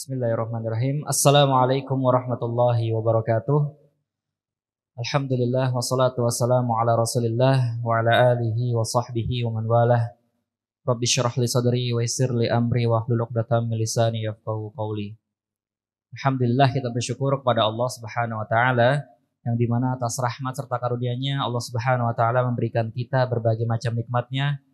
Bismillahirrahmanirrahim. Assalamualaikum warahmatullahi wabarakatuh. Alhamdulillah wassalatu wassalamu ala Rasulillah wa ala alihi wa sahbihi wa man walah. Rabbi syrah li sadri wa yassir li amri wa hlul 'uqdatam min lisani yafqahu qawli. Alhamdulillah, kita bersyukur kepada Allah Subhanahu wa taala yang dimana atas rahmat serta karunia-Nya Allah Subhanahu wa taala memberikan kita berbagai macam nikmatnya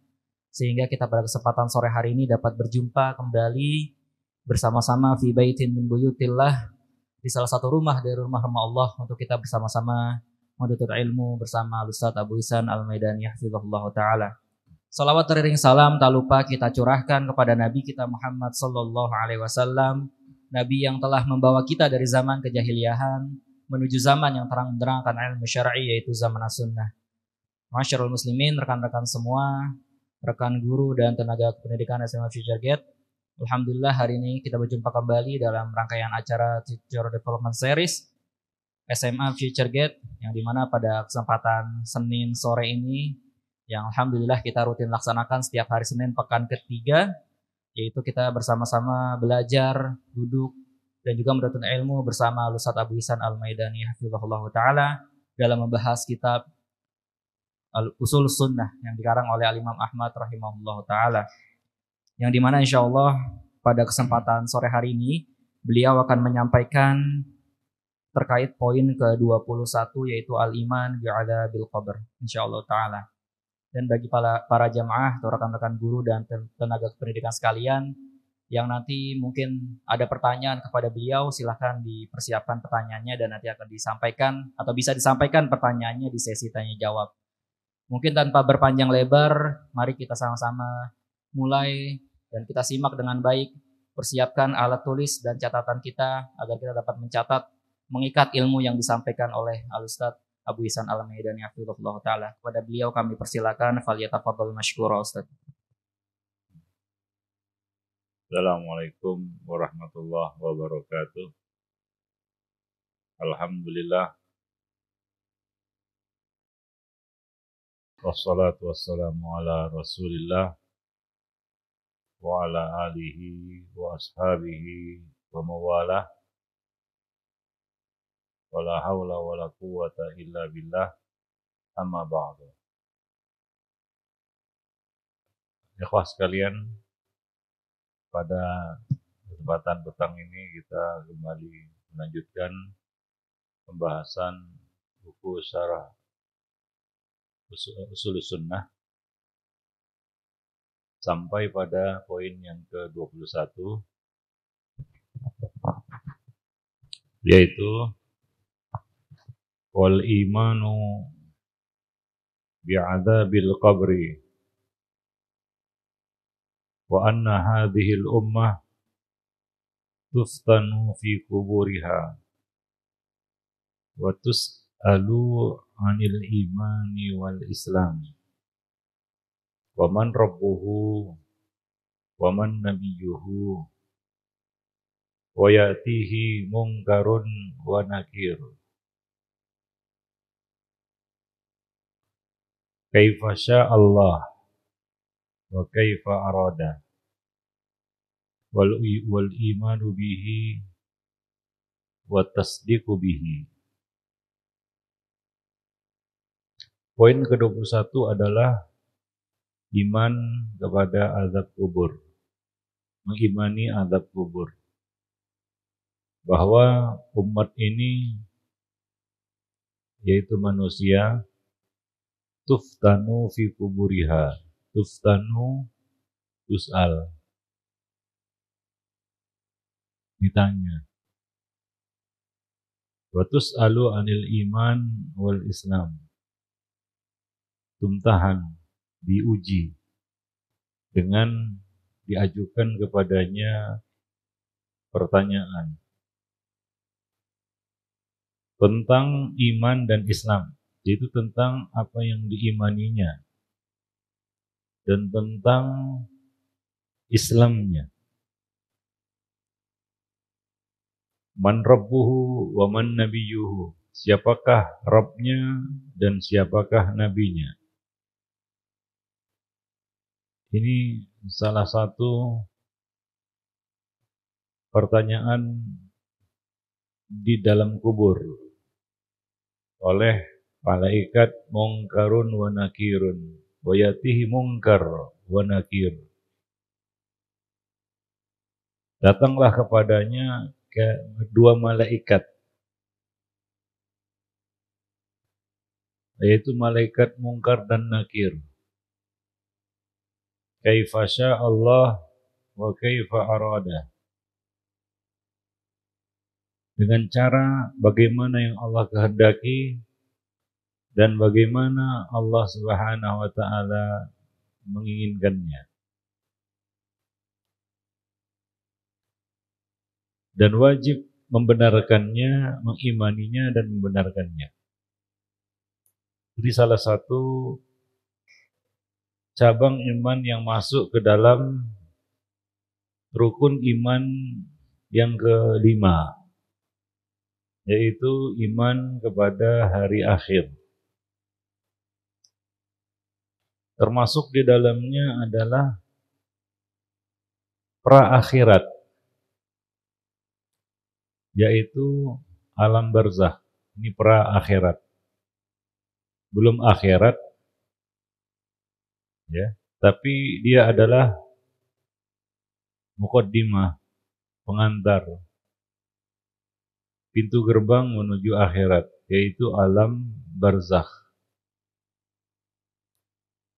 sehingga kita pada kesempatan sore hari ini dapat berjumpa kembali bersama-sama fi baitin min buyutillah, di salah satu rumah dari rumah-rumah Allah, untuk kita bersama-sama menuntut ilmu bersama Ustaz Abu Ihsan Al-Maidani hafizahullah taala. Salawat teriring salam tak lupa kita curahkan kepada Nabi kita Muhammad sallallahu alaihi wasallam, Nabi yang telah membawa kita dari zaman kejahiliahan menuju zaman yang terang benderang akan ilmu syar'i, yaitu zaman as-sunnah. Masyarul muslimin, rekan-rekan semua, rekan guru dan tenaga pendidikan SMA Future Gate, alhamdulillah hari ini kita berjumpa kembali dalam rangkaian acara Teacher Development Series SMA Future Gate, yang dimana pada kesempatan Senin sore ini yang alhamdulillah kita rutin laksanakan setiap hari Senin pekan ketiga, yaitu kita bersama-sama belajar, duduk, dan juga menuntut ilmu bersama Ustaz Abu Ihsan Al-Maidani hafizahullah taala dalam membahas kitab Al-Usul Sunnah yang dikarang oleh Al-Imam Ahmad rahimahullah taala, yang dimana insya Allah pada kesempatan sore hari ini beliau akan menyampaikan terkait poin ke-21, yaitu al-iman bi'adzabil qabr insya Allah ta'ala. Dan bagi para jamaah atau rekan-rekan guru dan tenaga pendidikan sekalian yang nanti mungkin ada pertanyaan kepada beliau, silahkan dipersiapkan pertanyaannya dan nanti akan disampaikan atau bisa disampaikan pertanyaannya di sesi tanya jawab. Mungkin tanpa berpanjang lebar, mari kita sama-sama mulai dan kita simak dengan baik. Persiapkan alat tulis dan catatan kita agar kita dapat mencatat, mengikat ilmu yang disampaikan oleh Al-Ustaz Abu Ihsan Al-Maidani hafizahullah taala. Kepada beliau kami persilakan, falyatafadhal mashkura Ustaz. Assalamualaikum warahmatullahi wabarakatuh. Alhamdulillah, wassalatu wassalamu ala Rasulillah wa ala alihi wa ashabihi wa mawalah, wa la hawla wa la quwwata illa billah, amma ba'du. Ikhwah sekalian, pada kesempatan petang ini kita kembali melanjutkan pembahasan buku syarah Usul Sunnah sampai pada poin yang ke-21, yaitu wal imanu bi'adzabil qabri wa anna hadhihi al-ummah tuftanu fi kuburiha wa tus'alu 'anil imani wal islam wa man rabbuhu wa man nabiyyuhu wa ya'tihi munkarun wa nakir kaifa sya'allah wa kaifa arada wal imanu bihi wa tasdiqu bihi. Poin ke-21 adalah iman kepada azab kubur, mengimani azab kubur, bahwa umat ini yaitu manusia tuftanu fi kuburiha, tuftanu tus'al, ditanya, wa tus'alu 'anil iman wal islam, tumtahan, diuji dengan diajukan kepadanya pertanyaan tentang iman dan Islam, yaitu tentang apa yang diimaninya dan tentang Islamnya. Man rabbuhu wa man nabiyyuhu, siapakah Rabbnya dan siapakah nabinya. Ini salah satu pertanyaan di dalam kubur oleh malaikat mungkarun wa nakirun. Wa yatihi mungkar wa nakir. Datanglah kepadanya dua malaikat, yaitu malaikat mungkar dan nakir. Kaifa Allah wa kaifa arada. Dengan cara bagaimana yang Allah kehendaki dan bagaimana Allah Subhanahu wa taala menginginkannya. Dan wajib membenarkannya, mengimaninya dan membenarkannya. Jadi salah satu cabang iman yang masuk ke dalam rukun iman yang kelima, yaitu iman kepada hari akhir. Termasuk di dalamnya adalah pra-akhirat, yaitu alam barzakh. Ini pra-akhirat. Belum akhirat, ya, tapi dia adalah muqaddimah, pengantar, pintu gerbang menuju akhirat, yaitu alam barzakh.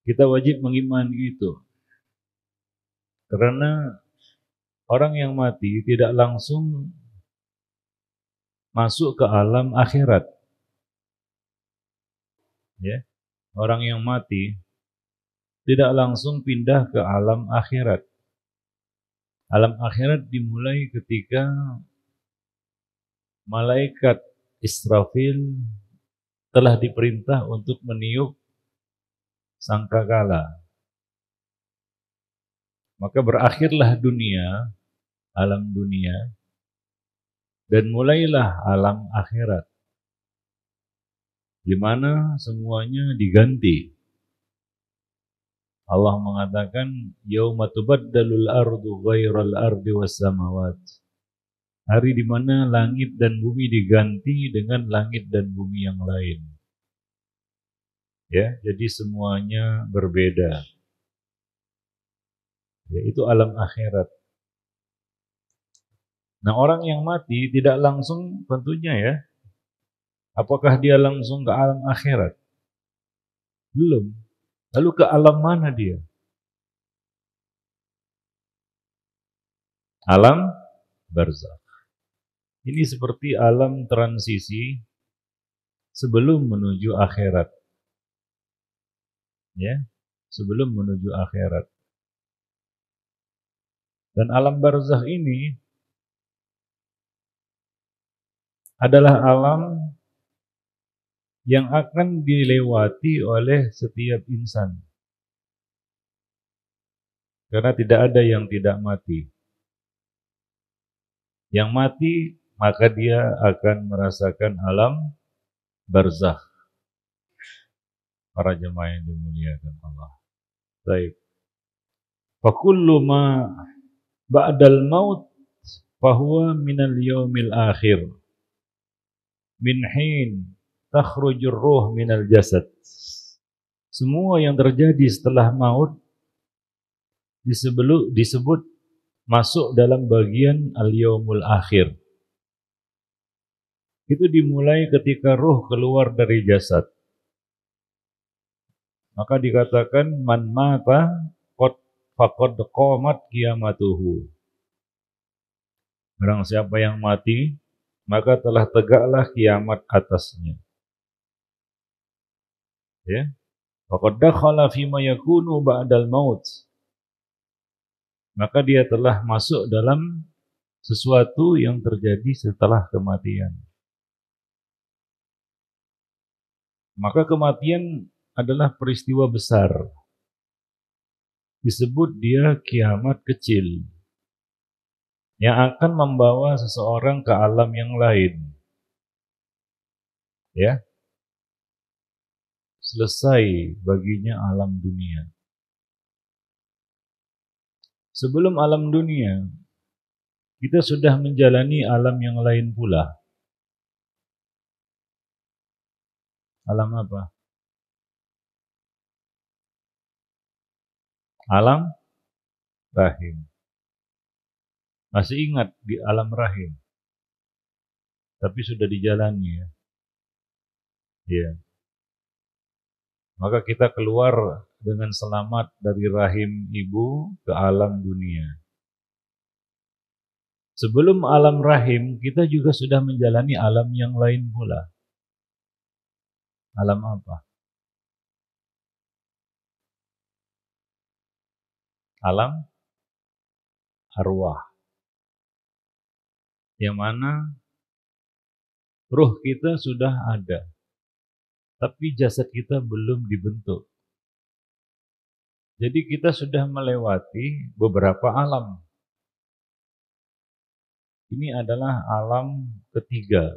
Kita wajib mengimani itu, karena orang yang mati tidak langsung masuk ke alam akhirat. Ya, orang yang mati tidak langsung pindah ke alam akhirat. Alam akhirat dimulai ketika malaikat Israfil telah diperintah untuk meniup sangkakala. Maka berakhirlah dunia, alam dunia, dan mulailah alam akhirat, di mana semuanya diganti. Allah mengatakan, yauma tubaddalul ardu ghairal ardi was samawat. Hari di mana langit dan bumi diganti dengan langit dan bumi yang lain. Ya, jadi semuanya berbeda. Ya, itu alam akhirat. Nah, orang yang mati tidak langsung tentunya ya. Apakah dia langsung ke alam akhirat? Belum. Lalu ke alam mana dia? Alam barzakh. Ini seperti alam transisi sebelum menuju akhirat. Ya, sebelum menuju akhirat. Dan alam barzakh ini adalah alam yang akan dilewati oleh setiap insan. Karena tidak ada yang tidak mati. Yang mati, maka dia akan merasakan alam barzakh. Para jemaah yang dimuliakan Allah. Baik. Fakullu ma ba'dal maut fahuwa minal yaumil akhir. Min hin takhrujur ruh minal jasad. Semua yang terjadi setelah maut disebut masuk dalam bagian al-yaumul akhir. Itu dimulai ketika ruh keluar dari jasad. Maka dikatakan man mata faqad qamat qiyamatuhu. Barang siapa yang mati, maka telah tegaklah kiamat atasnya. Ya. Faqad dakhala fima yakunu ba'dal maut. Maka dia telah masuk dalam sesuatu yang terjadi setelah kematian. Maka kematian adalah peristiwa besar. Disebut dia kiamat kecil, yang akan membawa seseorang ke alam yang lain. Ya. Selesai baginya alam dunia. Sebelum alam dunia, kita sudah menjalani alam yang lain pula. Alam apa? Alam rahim. Masih ingat di alam rahim, tapi sudah dijalani ya. Ya. Maka kita keluar dengan selamat dari rahim ibu ke alam dunia. Sebelum alam rahim, kita juga sudah menjalani alam yang lain pula. Alam apa? Alam arwah. Yang mana ruh kita sudah ada, tapi jasad kita belum dibentuk. Jadi kita sudah melewati beberapa alam. Ini adalah alam ketiga.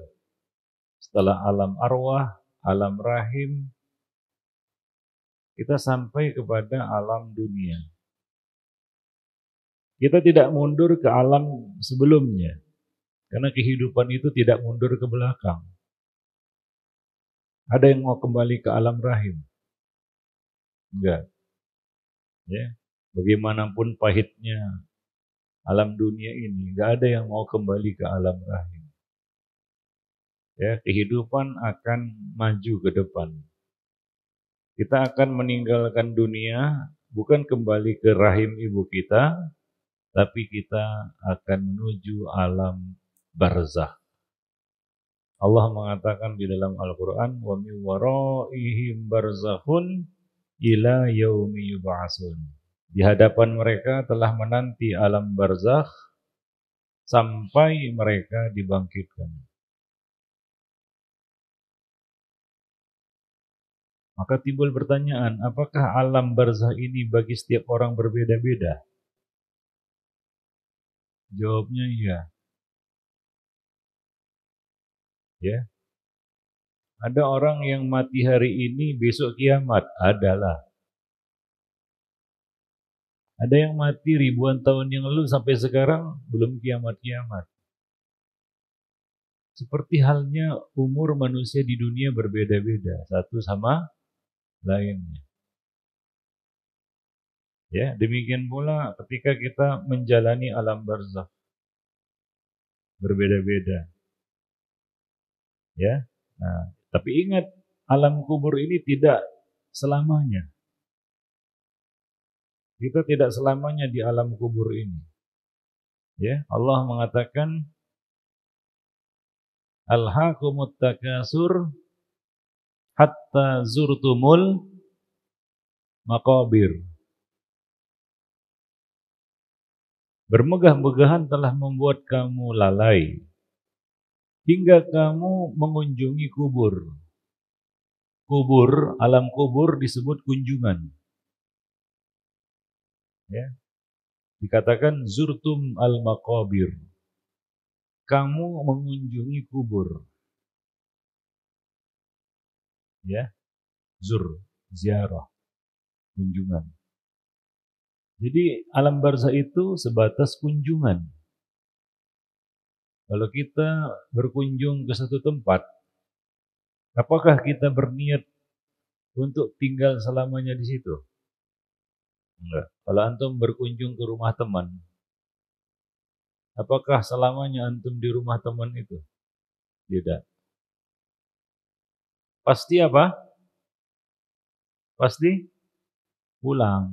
Setelah alam arwah, alam rahim, kita sampai kepada alam dunia. Kita tidak mundur ke alam sebelumnya, karena kehidupan itu tidak mundur ke belakang. Ada yang mau kembali ke alam rahim? Enggak. Ya. Bagaimanapun pahitnya alam dunia ini, enggak ada yang mau kembali ke alam rahim. Ya, kehidupan akan maju ke depan. Kita akan meninggalkan dunia, bukan kembali ke rahim ibu kita, tapi kita akan menuju alam barzakh. Allah mengatakan di dalam Al-Quran, wa min waraihim barzakhun ila yaumi yub'atsun. Di hadapan mereka telah menanti alam barzakh sampai mereka dibangkitkan. Maka timbul pertanyaan, apakah alam barzakh ini bagi setiap orang berbeda-beda? Jawabnya iya. Ya. Ada orang yang mati hari ini, besok kiamat. Adalah. Ada yang mati ribuan tahun yang lalu sampai sekarang belum kiamat-kiamat. Seperti halnya umur manusia di dunia berbeda-beda, satu sama lainnya. Ya, demikian pula ketika kita menjalani alam barzakh berbeda-beda. Ya. Nah, tapi ingat, alam kubur ini tidak selamanya. Kita tidak selamanya di alam kubur ini. Ya, Allah mengatakan alhaqumut takasur hatta zurtumul maqabir. Bermegah-megahan telah membuat kamu lalai hingga kamu mengunjungi kubur. Kubur, alam kubur disebut kunjungan. Ya. Dikatakan zurtum al-maqabir. Kamu mengunjungi kubur. Ya. Ziarah, kunjungan. Jadi alam barzakh itu sebatas kunjungan. Kalau kita berkunjung ke satu tempat, apakah kita berniat untuk tinggal selamanya di situ? Enggak. Kalau antum berkunjung ke rumah teman, apakah selamanya antum di rumah teman itu? Tidak. Pasti apa? Pasti pulang.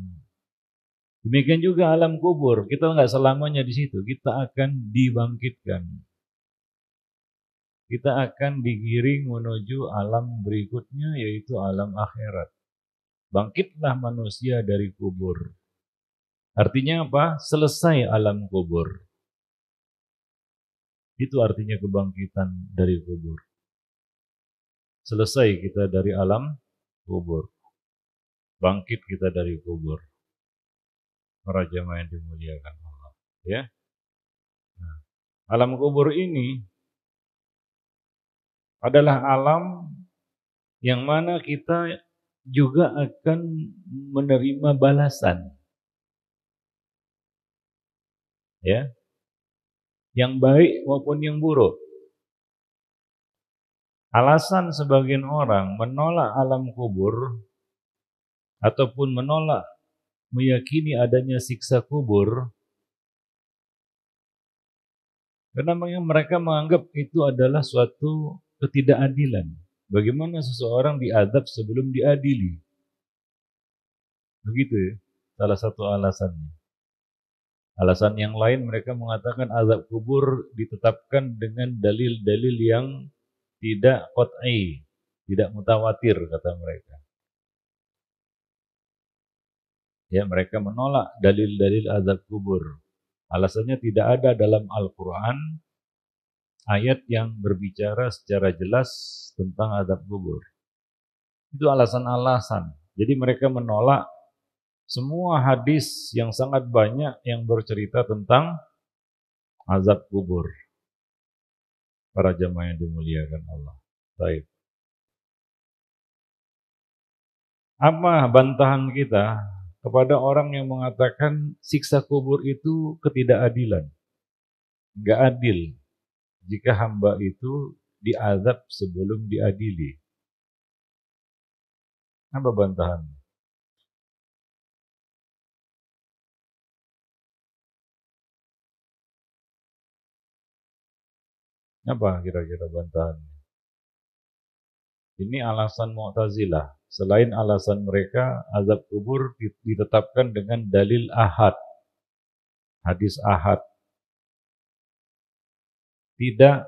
Demikian juga alam kubur, kita enggak selamanya di situ, kita akan dibangkitkan. Kita akan digiring menuju alam berikutnya, yaitu alam akhirat. Bangkitlah manusia dari kubur. Artinya apa? Selesai alam kubur. Itu artinya kebangkitan dari kubur. Selesai kita dari alam kubur. Bangkit kita dari kubur. Para jamaah yang dimuliakan Allah. Ya. Nah, alam kubur ini adalah alam yang mana kita juga akan menerima balasan. Ya. yang baik maupun yang buruk. Alasan sebagian orang menolak alam kubur ataupun menolak meyakini adanya siksa kubur karena mereka menganggap itu adalah suatu ketidakadilan. Bagaimana seseorang diadab sebelum diadili? Begitu ya, salah satu alasannya. Alasan yang lain mereka mengatakan azab kubur ditetapkan dengan dalil-dalil yang tidak qat'i, tidak mutawatir kata mereka. Ya, mereka menolak dalil-dalil azab kubur. Alasannya tidak ada dalam Al-Quran ayat yang berbicara secara jelas tentang azab kubur. Itu alasan-alasan. Jadi mereka menolak semua hadis yang sangat banyak yang bercerita tentang azab kubur. Para jamaah yang dimuliakan Allah. Baik. Apa bantahan kita kepada orang yang mengatakan siksa kubur itu ketidakadilan? Enggak adil jika hamba itu diazab sebelum diadili. Apa bantahan? Apa kira-kira bantahan? Ini alasan Mu'tazilah. Selain alasan mereka, azab kubur ditetapkan dengan dalil ahad. Hadis ahad. Tidak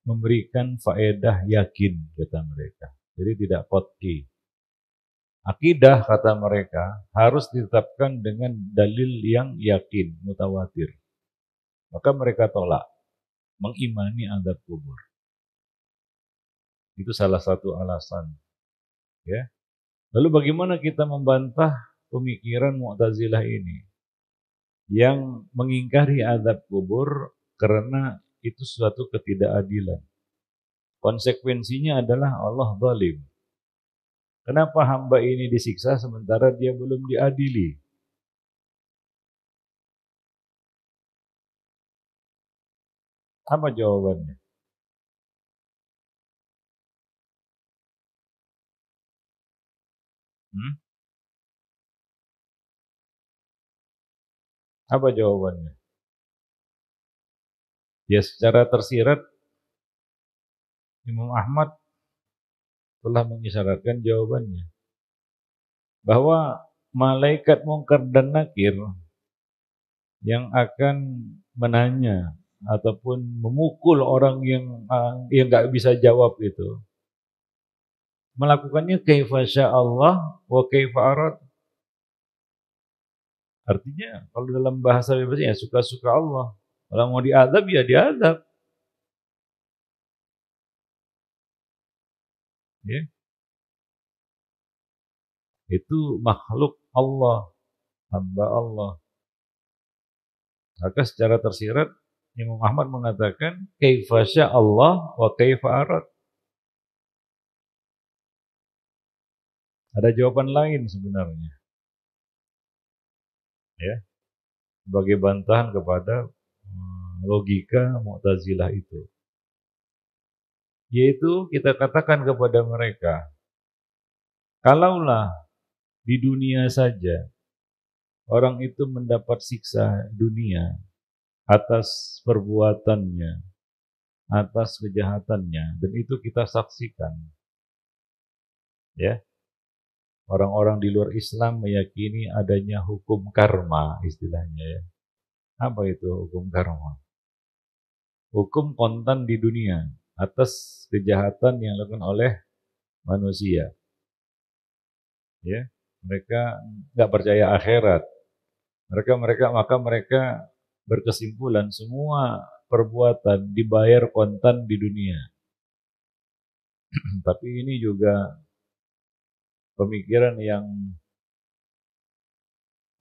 memberikan faedah yakin, kata mereka. Jadi tidak qat'i. Akidah, kata mereka, harus ditetapkan dengan dalil yang yakin, mutawatir. Maka mereka tolak, mengimani azab kubur. Itu salah satu alasan. Ya. Lalu bagaimana kita membantah pemikiran Mu'tazilah ini yang mengingkari azab kubur karena itu suatu ketidakadilan. Konsekuensinya adalah Allah zalim. Kenapa hamba ini disiksa sementara dia belum diadili? Apa jawabannya? Apa jawabannya? Ya secara tersirat Imam Ahmad telah mengisyaratkan jawabannya. Bahwa malaikat Munkar dan Nakir yang akan menanya ataupun memukul orang yang nggak bisa jawab itu, melakukannya kaifa Allah wa kaifa arad. Artinya kalau dalam bahasa bebasnya suka-suka Allah. Kalau mau diadab ya diadab. Ya. Itu makhluk Allah, hamba Allah. Maka secara tersirat Imam Ahmad mengatakan kaifa Allah wa kaifa arad. Ada jawaban lain sebenarnya. Ya. Sebagai bantahan kepada logika Mu'tazilah itu. Yaitu kita katakan kepada mereka, kalaulah di dunia saja orang itu mendapat siksa dunia atas perbuatannya, atas kejahatannya, dan itu kita saksikan. Ya. Orang-orang di luar Islam meyakini adanya hukum karma istilahnya ya. Apa itu hukum karma? Hukum kontan di dunia atas kejahatan yang dilakukan oleh manusia. Ya, mereka nggak percaya akhirat. Maka mereka berkesimpulan semua perbuatan dibayar kontan di dunia. Tapi ini juga pemikiran yang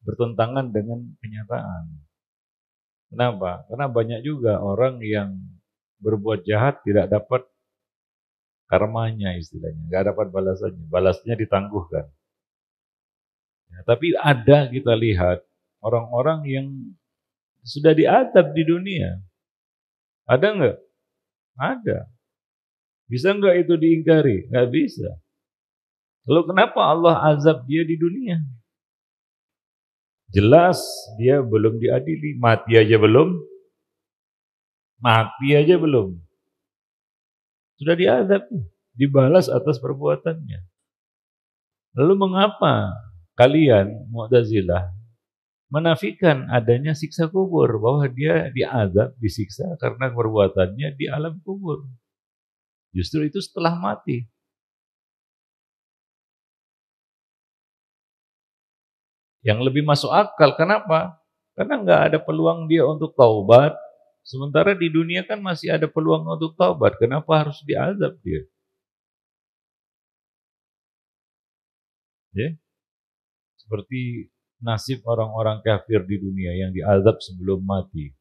bertentangan dengan kenyataan. Kenapa? Karena banyak juga orang yang berbuat jahat tidak dapat karmanya istilahnya, nggak dapat balasannya, balasnya ditangguhkan. Ya, tapi ada kita lihat orang-orang yang sudah diadab di dunia, Ada nggak? Ada. Bisa nggak itu diingkari? Nggak bisa. Lalu kenapa Allah azab dia di dunia? Jelas dia belum diadili, mati aja belum. Sudah diazab, dibalas atas perbuatannya. Lalu mengapa kalian Mu'tazilah menafikan adanya siksa kubur, bahwa dia diazab, disiksa karena perbuatannya di alam kubur? Justru itu setelah mati. Yang lebih masuk akal, kenapa? Karena nggak ada peluang dia untuk taubat. Sementara di dunia kan masih ada peluang untuk taubat. Kenapa harus diazab dia? Ya, seperti nasib orang-orang kafir di dunia yang diazab sebelum mati.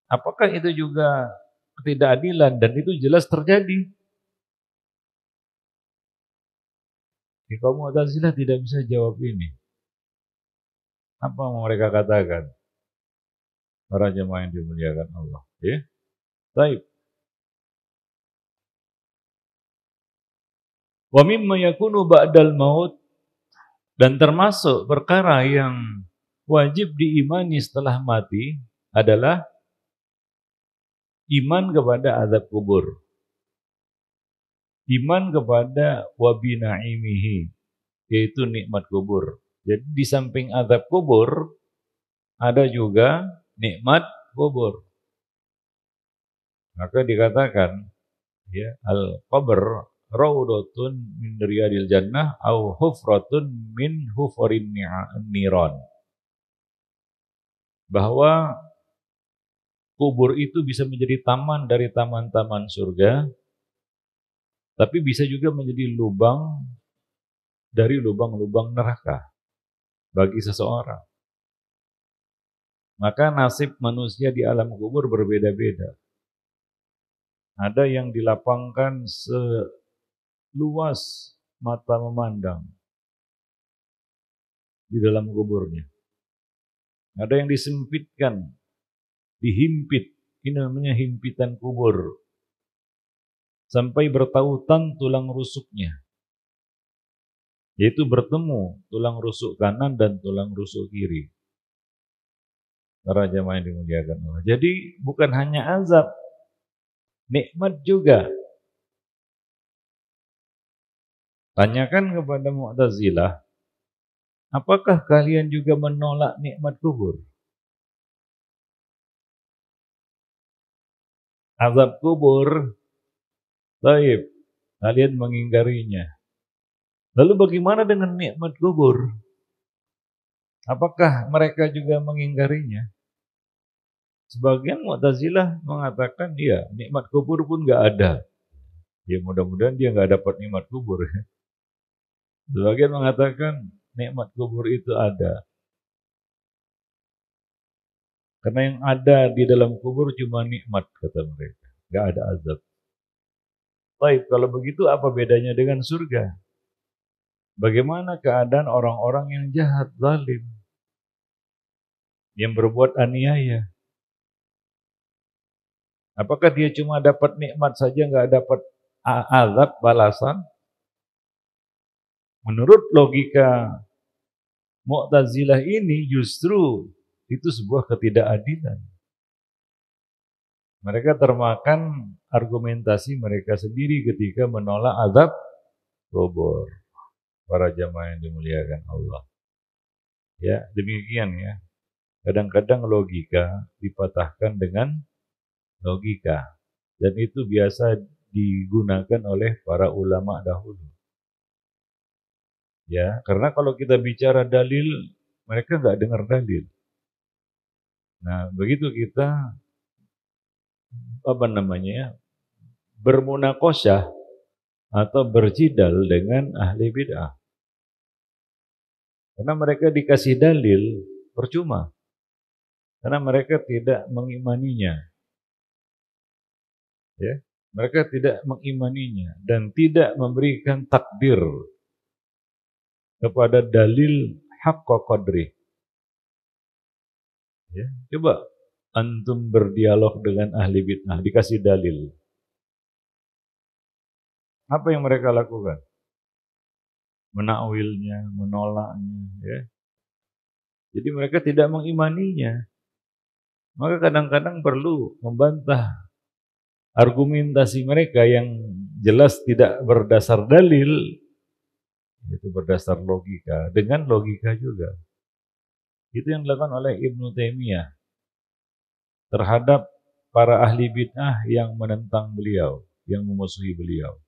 Apakah itu juga ketidakadilan? Dan itu jelas terjadi. Kaum Mu'tazilah tidak bisa jawab ini. Apa mau mereka katakan? Para jemaah yang dimuliakan Allah. Ya, baik. Wa mimma yakunu ba'dal maut, dan termasuk perkara yang wajib diimani setelah mati adalah iman kepada azab kubur. Iman kepada wabinaimihi, yaitu nikmat kubur. Jadi di samping azab kubur ada juga nikmat kubur. Maka dikatakan ya, al-qabr raudhatun min riyadil jannah au hufratun min hufarin niran. Bahwa kubur itu bisa menjadi taman dari taman-taman surga, tapi bisa juga menjadi lubang dari lubang-lubang neraka bagi seseorang. Maka nasib manusia di alam kubur berbeda-beda. Ada yang dilapangkan seluas mata memandang di dalam kuburnya. Ada yang disempitkan, dihimpit. Ini namanya himpitan kubur. Sampai bertautan tulang rusuknya. Yaitu bertemu tulang rusuk kanan dan tulang rusuk kiri. Para jemaah yang dimuliakan Allah. Jadi bukan hanya azab, nikmat juga. Tanyakan kepada Mu'tazilah, apakah kalian juga menolak nikmat kubur? Azab kubur, baik, kalian mengingkarinya. Lalu bagaimana dengan nikmat kubur? Apakah mereka juga mengingkarinya? Sebagian Mu'tazilah mengatakan, ya, nikmat kubur pun nggak ada. Ya mudah-mudahan dia nggak dapat nikmat kubur. Sebagian mengatakan nikmat kubur itu ada. Karena yang ada di dalam kubur cuma nikmat, kata mereka. Nggak ada azab. Baik, kalau begitu apa bedanya dengan surga? Bagaimana keadaan orang-orang yang jahat, zalim, yang berbuat aniaya? Apakah dia cuma dapat nikmat saja, nggak dapat azab balasan? Menurut logika Mu'tazilah ini justru itu sebuah ketidakadilan. Mereka termakan argumentasi mereka sendiri ketika menolak azab kubur. Para jamaah yang dimuliakan Allah. Ya, demikian ya. Kadang-kadang logika dipatahkan dengan logika. Dan itu biasa digunakan oleh para ulama dahulu. Ya, karena kalau kita bicara dalil, mereka nggak dengar dalil. Nah, begitu kita bermunaqasyah atau berjidal dengan ahli bid'ah. Karena mereka dikasih dalil percuma. Karena mereka tidak mengimaninya. Ya, mereka tidak mengimaninya dan tidak memberikan takdir kepada dalil haqqa qadri. Ya, coba antum berdialog dengan ahli bid'ah, dikasih dalil. Apa yang mereka lakukan? Menakwilnya, menolaknya, ya. Jadi mereka tidak mengimaninya. Maka kadang-kadang perlu membantah argumentasi mereka yang jelas tidak berdasar dalil, itu berdasar logika, dengan logika juga. Itu yang dilakukan oleh Ibnu Taimiyah terhadap para ahli bid'ah yang menentang beliau, yang memusuhi beliau.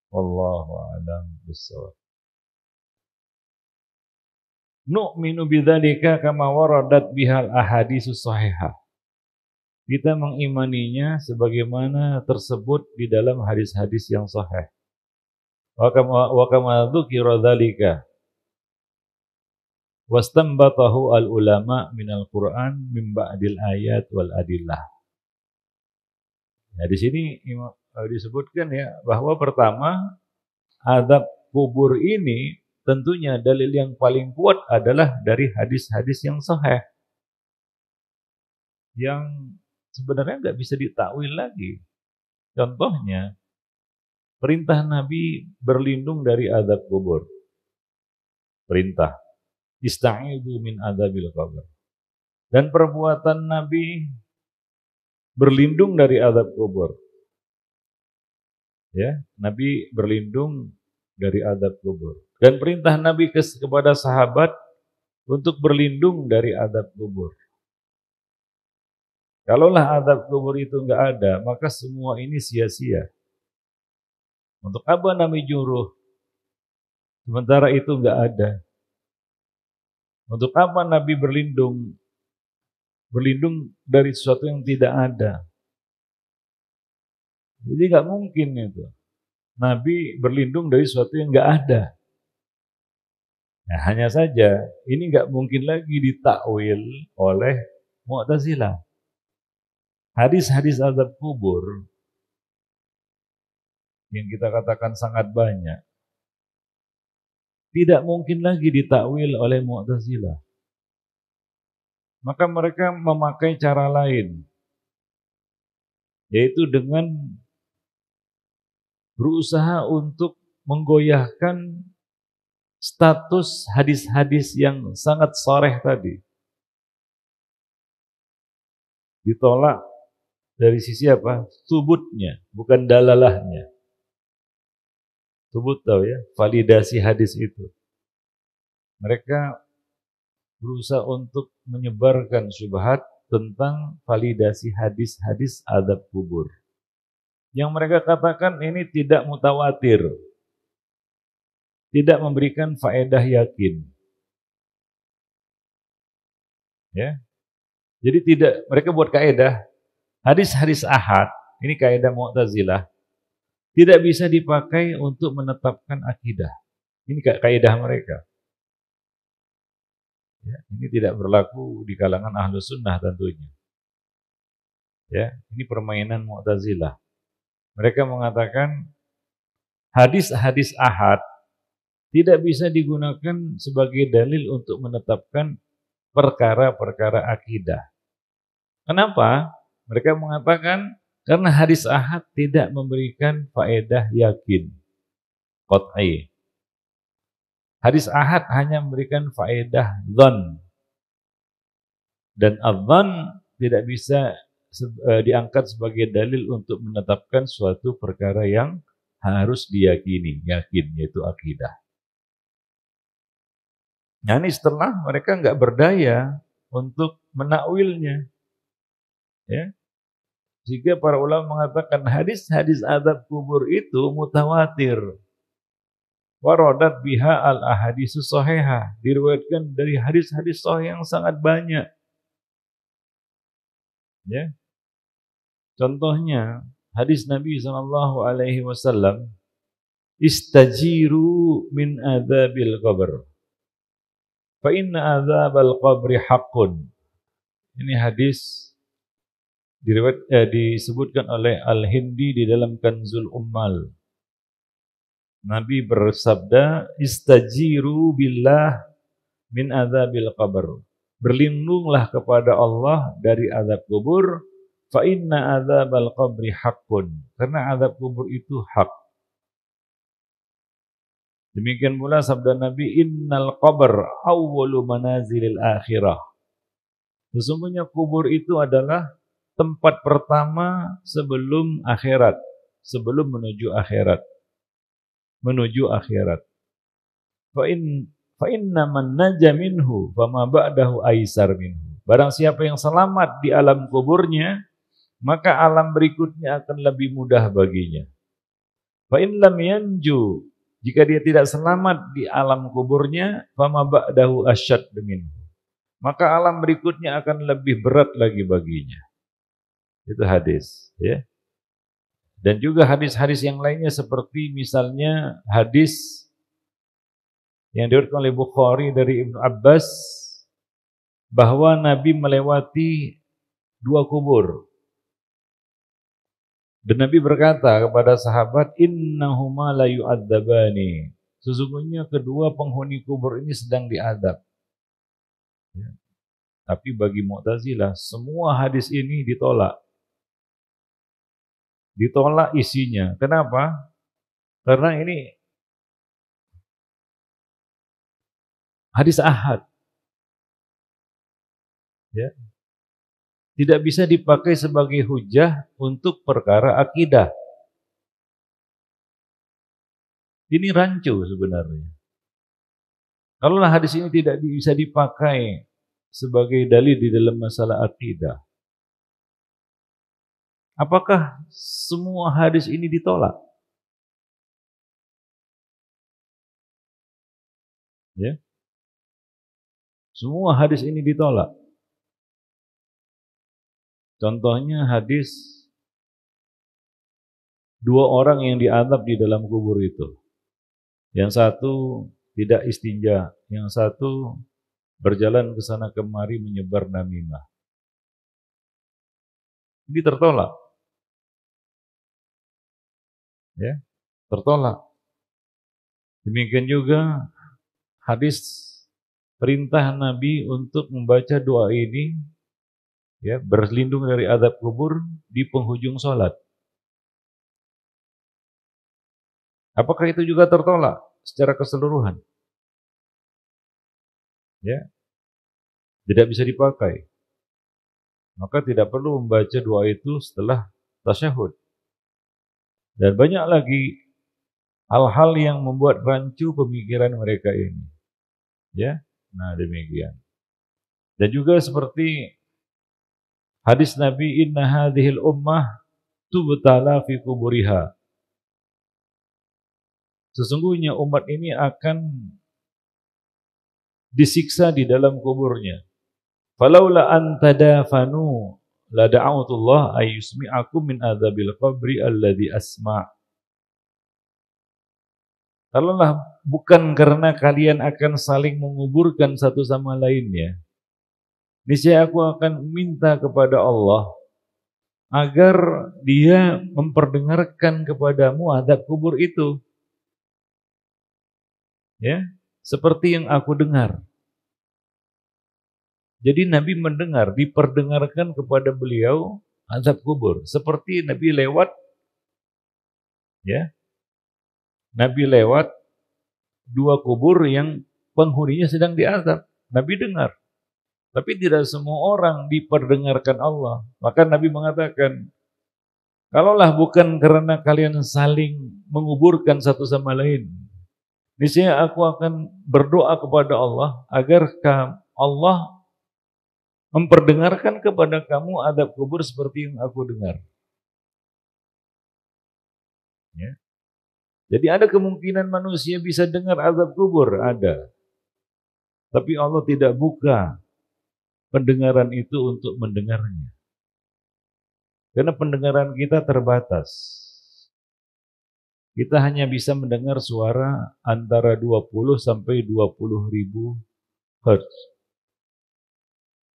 Wallahu a'lam bishawab. Nu'minu bidzalika kama waradat bihal ahaditsus shahihah. Kita mengimaninya sebagaimana tersebut di dalam hadis-hadis yang sahih. Wa kama dzukira dzalika wastanbatahu al-ulama minal Qur'an min ba'dil ayat wal adillah. Nah, di sini disebutkan ya bahwa pertama azab kubur ini tentunya dalil yang paling kuat adalah dari hadis-hadis yang sahih, yang sebenarnya nggak bisa ditakwil lagi. Contohnya perintah Nabi berlindung dari azab kubur. Perintah ista'idzu min adzabil qabr. Dan perbuatan Nabi berlindung dari azab kubur. Ya, Nabi berlindung dari azab kubur. Dan perintah Nabi kepada sahabat untuk berlindung dari azab kubur. Kalaulah azab kubur itu enggak ada, maka semua ini sia-sia. Untuk apa Nabi nyuruh? Sementara itu enggak ada. Untuk apa Nabi berlindung? Berlindung dari sesuatu yang tidak ada. Jadi enggak mungkin itu. Nabi berlindung dari sesuatu yang enggak ada. Nah, hanya saja ini enggak mungkin lagi ditakwil oleh Mu'tazilah. Hadis-hadis azab kubur yang kita katakan sangat banyak tidak mungkin lagi ditakwil oleh Mu'tazilah. Maka mereka memakai cara lain, yaitu dengan berusaha untuk menggoyahkan status hadis-hadis yang sangat sharih tadi. Ditolak dari sisi apa? Subutnya, bukan dalalahnya. Subut tahu ya, validasi hadis itu. Mereka berusaha untuk menyebarkan syubhat tentang validasi hadis-hadis azab kubur. Yang mereka katakan ini tidak mutawatir, tidak memberikan faedah yakin. Ya. Jadi tidak, mereka buat kaidah hadis-hadis ahad, ini kaidah Mu'tazilah, tidak bisa dipakai untuk menetapkan akidah. Ini kaidah mereka. Ya, ini tidak berlaku di kalangan Ahlus Sunnah tentunya. Ya, ini permainan Mu'tazilah. Mereka mengatakan hadis-hadis ahad tidak bisa digunakan sebagai dalil untuk menetapkan perkara-perkara akidah. Kenapa? Mereka mengatakan karena hadis ahad tidak memberikan faedah yakin, qat'i. Hadis ahad hanya memberikan faedah dzan. Dan adzan tidak bisa diangkat sebagai dalil untuk menetapkan suatu perkara yang harus diyakini, yakin, yaitu akidah. Nah, ini setelah mereka nggak berdaya untuk menakwilnya, ya, sehingga para ulama mengatakan hadis-hadis azab kubur itu mutawatir. Waradat biha al ahaditsus shahihah, diriwayatkan dari hadis-hadis sahih yang sangat banyak. Ya. Contohnya hadis Nabi SAW, istajiru min adzabil qabr, fa inna adzabal qabri haqqun. Ini hadis disebutkan oleh Al-Hindi di dalam Kanzul Ummal. Nabi bersabda, istajiru billah min adzabil qabr. berlindunglah kepada Allah dari azab kubur, fa inna adzabal qabri haqqun, karena azab kubur itu hak. Demikian pula sabda Nabi, innal qabr awwalu manazilil akhirah. Sesungguhnya kubur itu adalah tempat pertama sebelum akhirat, sebelum menuju akhirat. Menuju akhirat. Fa inna man naja minhu fama ba'dahu aisar minhu. Barang siapa yang selamat di alam kuburnya, maka alam berikutnya akan lebih mudah baginya. Fa in lam yanju, jika dia tidak selamat di alam kuburnya, fama ba'dahu asyad minhu, maka alam berikutnya akan lebih berat lagi baginya. Itu hadis, ya. Dan juga hadis-hadis yang lainnya seperti misalnya hadis yang diriwayatkan oleh Bukhari dari Ibnu Abbas bahwa Nabi melewati 2 kubur. Dan Nabi berkata kepada sahabat, innahuma la yu'adzabani. Sesungguhnya kedua penghuni kubur ini sedang diadab. Ya. Tapi bagi Mu'tazilah, semua hadis ini ditolak. Ditolak isinya. Kenapa? Karena ini hadis ahad. Ya. Tidak bisa dipakai sebagai hujah untuk perkara akidah. Ini rancu sebenarnya. Kalau hadis ini tidak bisa dipakai sebagai dalil di dalam masalah akidah, apakah semua hadis ini ditolak? Ya. Semua hadis ini ditolak. Contohnya hadis 2 orang yang diazab di dalam kubur itu. Yang satu tidak istinja, yang satu berjalan ke sana kemari menyebar namimah. Ini tertolak. Ya, tertolak. Demikian juga hadis perintah Nabi untuk membaca doa ini, ya, berlindung dari azab kubur di penghujung sholat. Apakah itu juga tertolak secara keseluruhan? Ya, tidak bisa dipakai. Maka tidak perlu membaca doa itu setelah tasyahud. Dan banyak lagi hal-hal yang membuat rancu pemikiran mereka ini. Ya, nah demikian. Dan juga seperti hadis Nabi, inna hadhil ummah tubtala fi kuburiha. Sesungguhnya umat ini akan disiksa di dalam kuburnya. Falaula an tadafanu la da'awtullah ayyusmi'akum min adzabil qabri alladzi asma'. Kalaulah bukan karena kalian akan saling menguburkan satu sama lainnya, niscaya aku akan minta kepada Allah agar Dia memperdengarkan kepadamu azab kubur itu. Ya, seperti yang aku dengar. Jadi Nabi mendengar, diperdengarkan kepada beliau azab kubur. Seperti Nabi lewat, ya, Nabi lewat 2 kubur yang penghuninya sedang diazab. Nabi dengar. Tapi tidak semua orang diperdengarkan Allah. Maka Nabi mengatakan, kalaulah bukan karena kalian saling menguburkan satu sama lain, niscaya aku akan berdoa kepada Allah agar Allah memperdengarkan kepada kamu azab kubur seperti yang aku dengar. Ya. Jadi ada kemungkinan manusia bisa dengar azab kubur, ada. Tapi Allah tidak buka pendengaran itu untuk mendengarnya. Karena pendengaran kita terbatas. Kita hanya bisa mendengar suara antara 20 sampai 20 ribu hertz.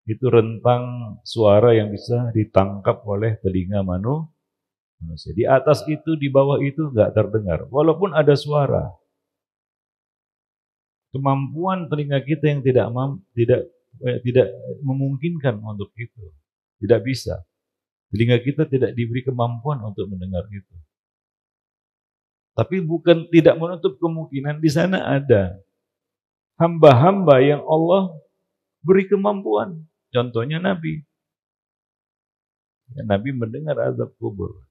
Itu rentang suara yang bisa ditangkap oleh telinga manusia. Di atas itu, di bawah itu enggak terdengar. Walaupun ada suara. Kemampuan telinga kita yang tidak tidak memungkinkan untuk itu. Tidak bisa. Telinga kita tidak diberi kemampuan untuk mendengar itu. Tapi bukan tidak menutup kemungkinan di sana ada hamba-hamba yang Allah beri kemampuan. Contohnya Nabi. Ya, Nabi mendengar azab kubur.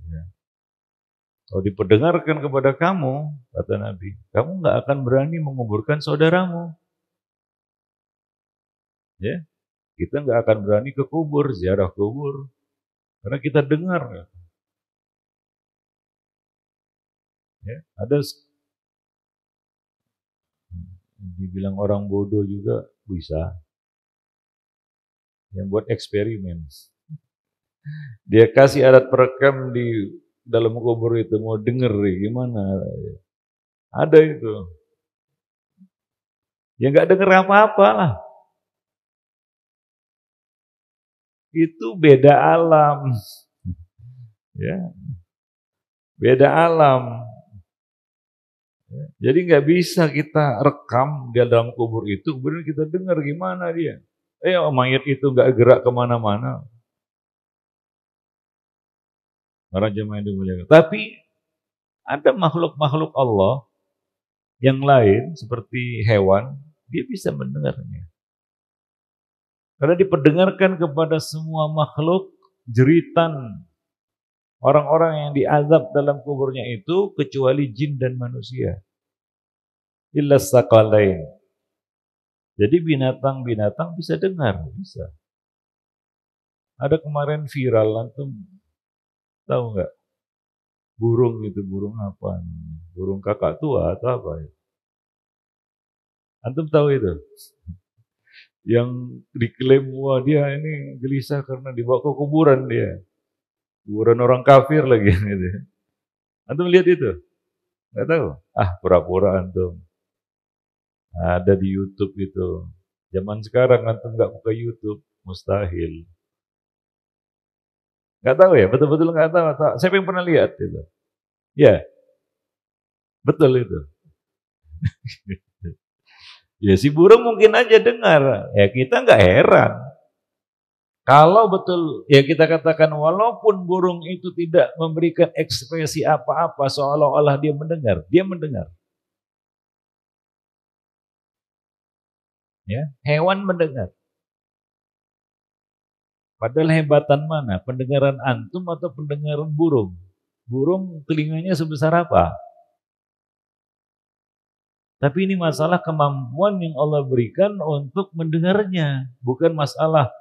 Ya. Kalau diperdengarkan kepada kamu, kata Nabi, kamu nggak akan berani menguburkan saudaramu. Ya, kita nggak akan berani ke kubur, ziarah kubur, karena kita dengar. Ya, ada dibilang orang bodoh juga bisa. Yang buat eksperimen. Dia kasih alat perekam di dalam kubur itu, mau denger gimana. Ada itu. Ya nggak denger apa-apa lah. Itu beda alam. Ya. Beda alam. Jadi nggak bisa kita rekam di dalam kubur itu, kemudian kita dengar gimana dia. Mayat itu nggak gerak kemana-mana. Para jemaah yang dimuliakan. Tapi ada makhluk-makhluk Allah yang lain seperti hewan, dia bisa mendengarnya. Karena diperdengarkan kepada semua makhluk jeritan orang-orang yang diazab dalam kuburnya itu kecuali jin dan manusia. Illa saqalain. Jadi binatang-binatang bisa dengar, bisa. Ada kemarin viral, antum tahu nggak? Burung itu, burung apa? Burung kakak tua atau apa? Antum tahu itu? Yang diklaim, wah dia ini gelisah karena dibawa ke kuburan dia. Kuburan orang kafir lagi. Gitu. Antum lihat itu? Nggak tahu? Pura-pura antum. Ada di YouTube itu. Zaman sekarang antum nggak buka YouTube, mustahil. Nggak tahu ya, betul-betul nggak tahu. Siapa yang pernah lihat itu? Ya, betul itu. Ya si burung mungkin aja dengar. Ya kita nggak heran. Kalau betul, ya kita katakan walaupun burung itu tidak memberikan ekspresi apa-apa seolah-olah dia mendengar. Dia mendengar. Ya, hewan mendengar. Padahal hebatan mana? Pendengaran antum atau pendengaran burung? Burung telinganya sebesar apa? Tapi ini masalah kemampuan yang Allah berikan untuk mendengarnya. Bukan masalah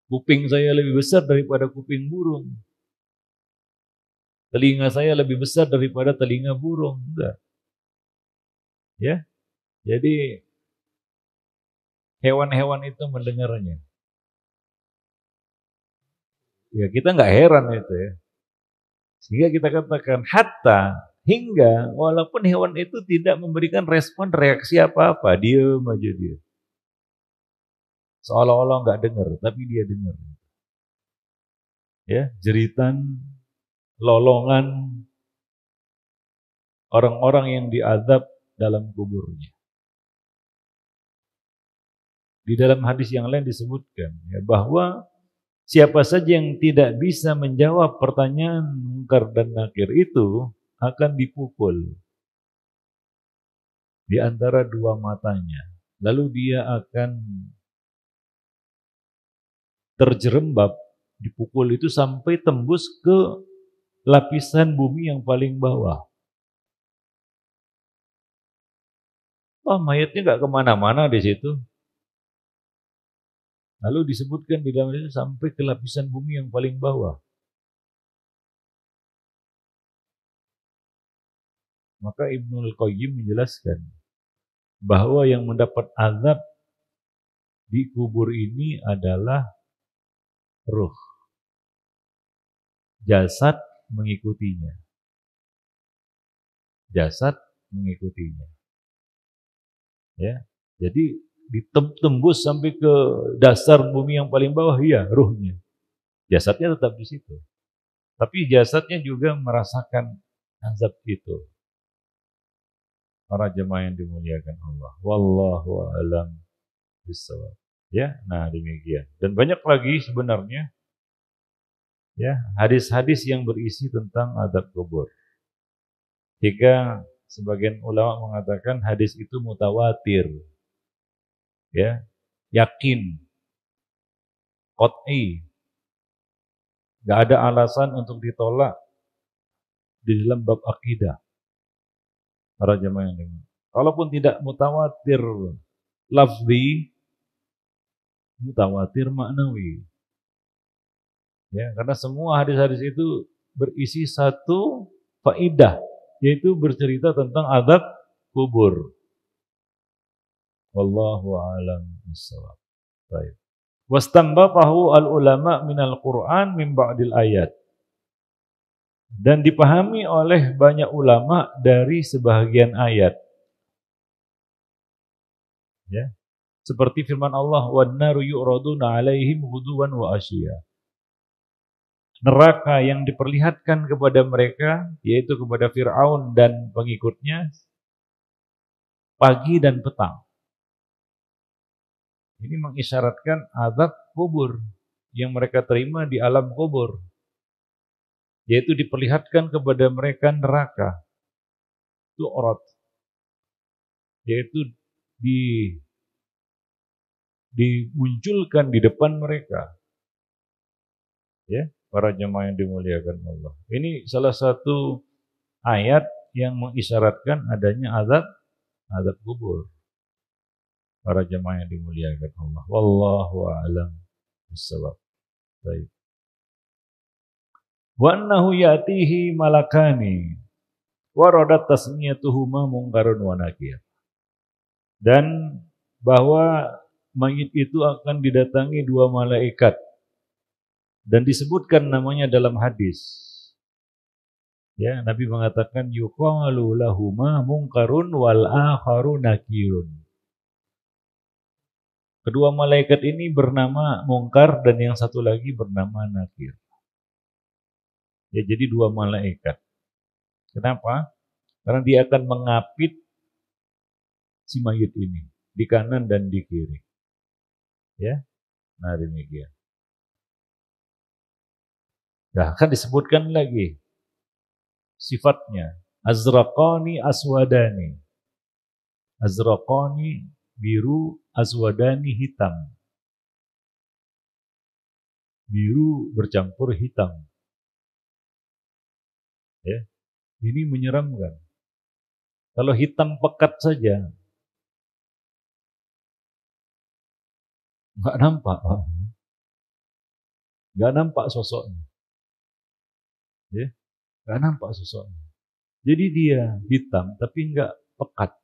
kuping saya lebih besar daripada kuping burung. Telinga saya lebih besar daripada telinga burung. Enggak. Ya. Jadi hewan-hewan itu mendengarnya. Ya kita nggak heran itu ya. Sehingga kita katakan hingga walaupun hewan itu tidak memberikan respon reaksi apa-apa, diam aja dia. Seolah-olah nggak dengar, tapi dia dengar. Ya, jeritan, lolongan orang-orang yang diazab dalam kuburnya. Di dalam hadis yang lain disebutkan ya, bahwa siapa saja yang tidak bisa menjawab pertanyaan Munkar dan Nakir itu akan dipukul di antara dua matanya. Lalu dia akan terjerembab, dipukul itu sampai tembus ke lapisan bumi yang paling bawah. Mayatnya nggak kemana-mana di situ. Lalu disebutkan di dalam itu sampai ke lapisan bumi yang paling bawah. Maka Ibnul Qayyim menjelaskan bahwa yang mendapat azab di kubur ini adalah ruh. Jasad mengikutinya. Jasad mengikutinya. Ya. Jadi ditembus sampai ke dasar bumi yang paling bawah, ya ruhnya. Jasadnya tetap di situ. Tapi jasadnya juga merasakan azab itu. Para jemaah yang dimuliakan Allah. Wallahu a'lam bishawab. Ya, nah demikian. Dan banyak lagi sebenarnya ya hadis-hadis yang berisi tentang adab kubur. Jika sebagian ulama mengatakan hadis itu mutawatir, ya, yakin, qat'i, nggak ada alasan untuk ditolak di dalam bab akidah. Para jemaah yang dengar. Kalaupun tidak mutawatir lafzi, mutawatir maknawi. Ya, karena semua hadis-hadis itu berisi satu faidah, yaitu bercerita tentang azab kubur. Wallahu a'lam bishawab. Baik. Wastanbatahu al-ulama minal Qur'an min ba'dil ayat. Dan dipahami oleh banyak ulama dari sebahagian ayat. Ya. Seperti firman Allah, "Wan naru yu'raduna 'alaihim ghuduwan wa ashiya." Neraka yang diperlihatkan kepada mereka, yaitu kepada Fir'aun dan pengikutnya, pagi dan petang. Ini mengisyaratkan azab kubur yang mereka terima di alam kubur, yaitu diperlihatkan kepada mereka neraka. Itu orot, yaitu dimunculkan di depan mereka. Ya, para jemaah yang dimuliakan Allah. Ini salah satu ayat yang mengisyaratkan adanya azab kubur. Para jemaah yang dimuliakan Allah. Wallahu a'lam bishawab. Baik. Wa annahu ya'tihi malakani wa radat tasmiyatuhuma munkarun wa nakir. Dan bahwa mayit itu akan didatangi dua malaikat dan disebutkan namanya dalam hadis. Ya, Nabi mengatakan yuqalu lahuma munkarun wal akharu nakirun. Kedua malaikat ini bernama Mungkar dan yang satu lagi bernama Nakir. Ya, jadi dua malaikat. Kenapa? Karena dia akan mengapit si mayit ini di kanan dan di kiri. Ya, nah demikian. Nah, kan disebutkan lagi sifatnya. Azraqani aswadani. Azraqani biru, aswadani hitam. Biru bercampur hitam. Ya, ini menyeramkan. Kalau hitam pekat saja, nggak nampak sosoknya. Ya, nggak nampak sosoknya. Jadi dia hitam tapi nggak pekat,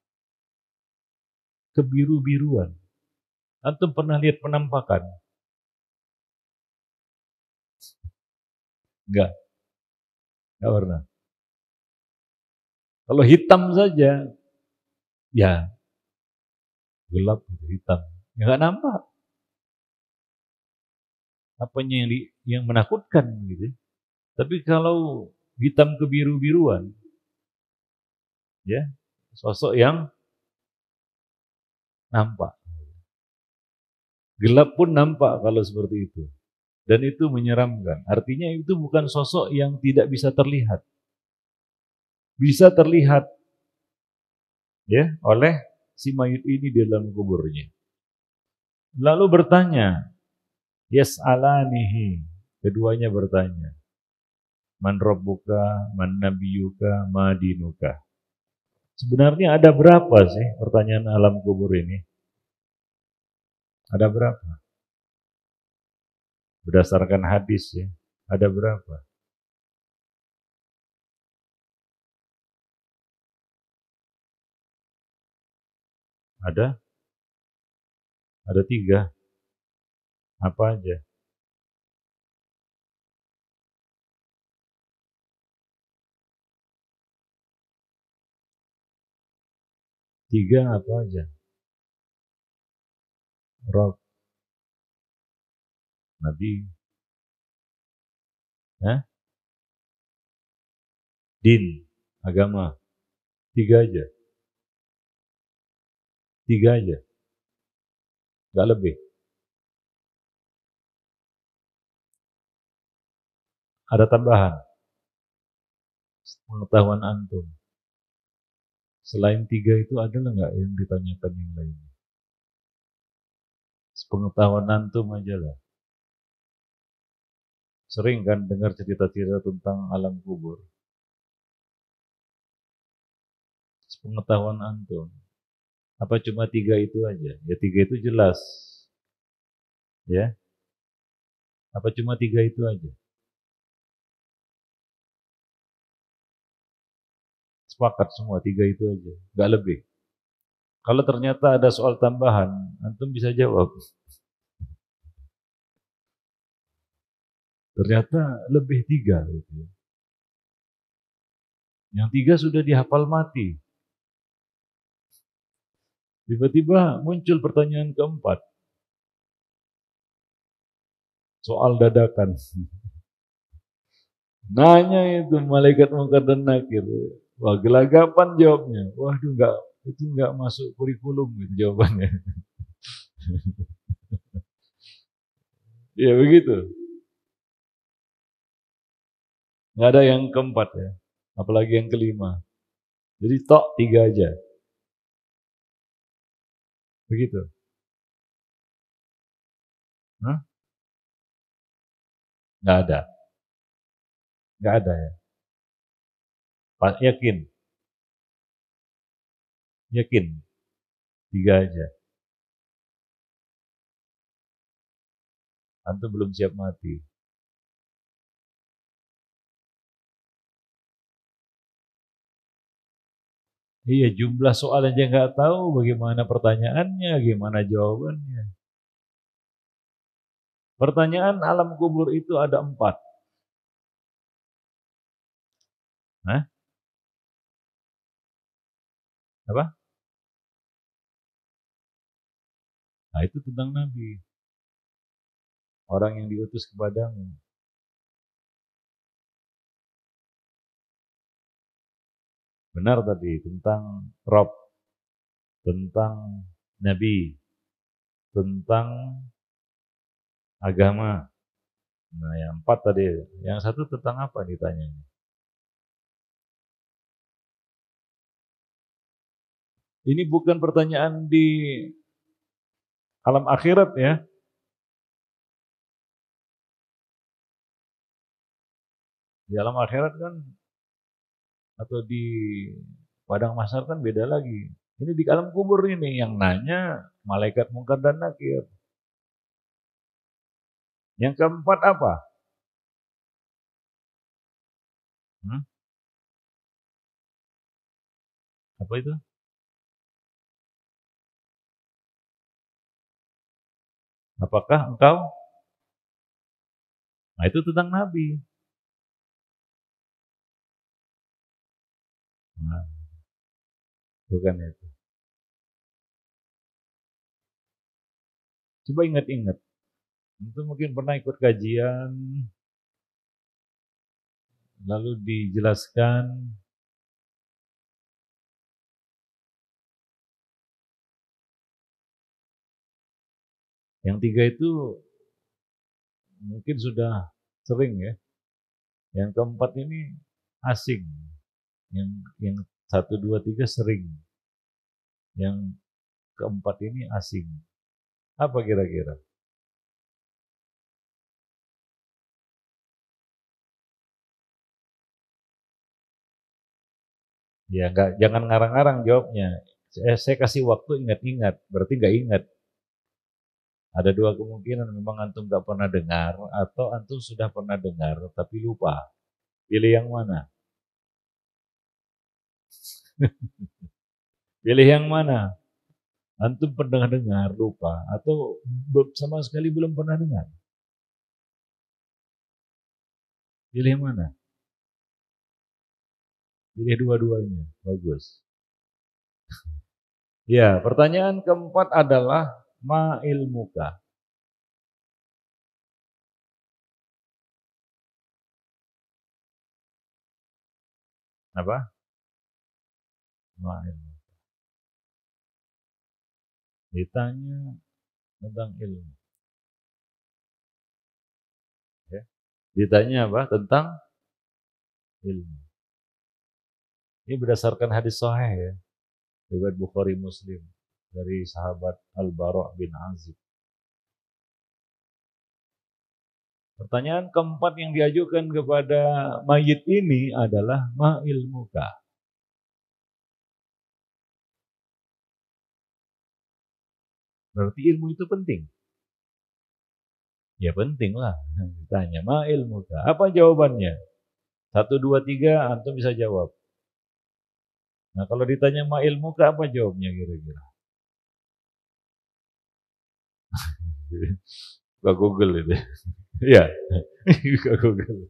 kebiru-biruan. Antum pernah lihat penampakan? Nggak pernah. Kalau hitam saja, ya gelap gitu, hitam, ya nggak nampak. Apanya yang menakutkan gitu. Tapi kalau hitam kebiru-biruan, ya sosok yang nampak. Gelap pun nampak kalau seperti itu. Dan itu menyeramkan. Artinya itu bukan sosok yang tidak bisa terlihat. Bisa terlihat ya oleh si mayit ini dalam kuburnya. Lalu bertanya, yas'alanihi. Keduanya bertanya, man rabbuka, man nabiyuka, ma dinuka. Sebenarnya ada berapa sih pertanyaan alam kubur ini? Ada berapa? Berdasarkan hadis ya, ada berapa? Ada? Ada 3. Apa aja? 3 apa aja? Rob, Nabi, ya? Din, agama. 3 aja. 3 aja, nggak lebih. Ada tambahan, pengetahuan antum. Selain 3 itu adalah nggak yang ditanyakan yang lainnya? Pengetahuan antum aja lah. Sering kan dengar cerita-cerita tentang alam kubur. Pengetahuan antum. Apa cuma 3 itu aja? Ya 3 itu jelas. Ya. Apa cuma 3 itu aja? Sepakat semua 3 itu aja. Nggak lebih. Kalau ternyata ada soal tambahan, antum bisa jawab. Ternyata lebih 3 gitu. Yang 3 sudah dihafal mati. Tiba-tiba muncul pertanyaan keempat. Soal dadakan. Nanya itu malaikat Munkar dan Nakir. Wah, gelagapan jawabnya. Waduh, itu enggak masuk kurikulum gitu jawabannya. Ya begitu. Nggak ada yang keempat ya. Apalagi yang kelima. Jadi tok 3 aja. Begitu. Hah? Nggak ada. Nggak ada ya. Pak yakin. Yakin. 3 aja. Antum belum siap mati. Iya, jumlah soal aja nggak tahu bagaimana pertanyaannya, gimana jawabannya. Pertanyaan alam kubur itu ada 4. Hah? Apa? Nah, itu tentang Nabi. Orang yang diutus kepadamu. Benar tadi, tentang Rob, tentang Nabi, tentang agama. Nah, yang 4 tadi. Yang satu tentang apa ditanya? Ini bukan pertanyaan di alam akhirat ya. Di alam akhirat kan atau di padang mahsyar kan beda lagi. Ini di alam kubur ini yang nanya malaikat Munkar dan Nakir. Yang keempat apa? Hmm? Apa itu? Apakah engkau? Nah, itu tentang Nabi. Nah, bukan itu. Coba ingat-ingat. Itu mungkin pernah ikut kajian, lalu dijelaskan. Yang 3 itu mungkin sudah sering ya. Yang keempat ini asing. Yang 1, 2, 3 sering. Yang keempat ini asing. Apa kira-kira? Ya enggak, jangan ngarang-ngarang jawabnya. Saya kasih waktu ingat-ingat, berarti nggak ingat. Ada 2 kemungkinan, memang antum nggak pernah dengar atau antum sudah pernah dengar tapi lupa. Pilih yang mana? Pilih yang mana? Antum pernah dengar lupa atau sama sekali belum pernah dengar? Pilih yang mana? Pilih dua-duanya. Bagus. Ya, pertanyaan keempat adalah ma ilmuka. Apa? Ma ilmu. Ditanya tentang ilmu. Ya. Ditanya apa? Tentang ilmu. Ini berdasarkan hadis sahih ya, riwayat Bukhari Muslim dari sahabat Al-Bara' bin Azib. Pertanyaan keempat yang diajukan kepada mayit ini adalah ma ilmuka. Berarti ilmu itu penting. Ya penting lah. Ditanya ma ilmuka. Apa jawabannya? 1, 2, 3 antum bisa jawab. Nah kalau ditanya ma ilmuka apa jawabnya kira-kira? Buka Google itu. Iya. Buka Google.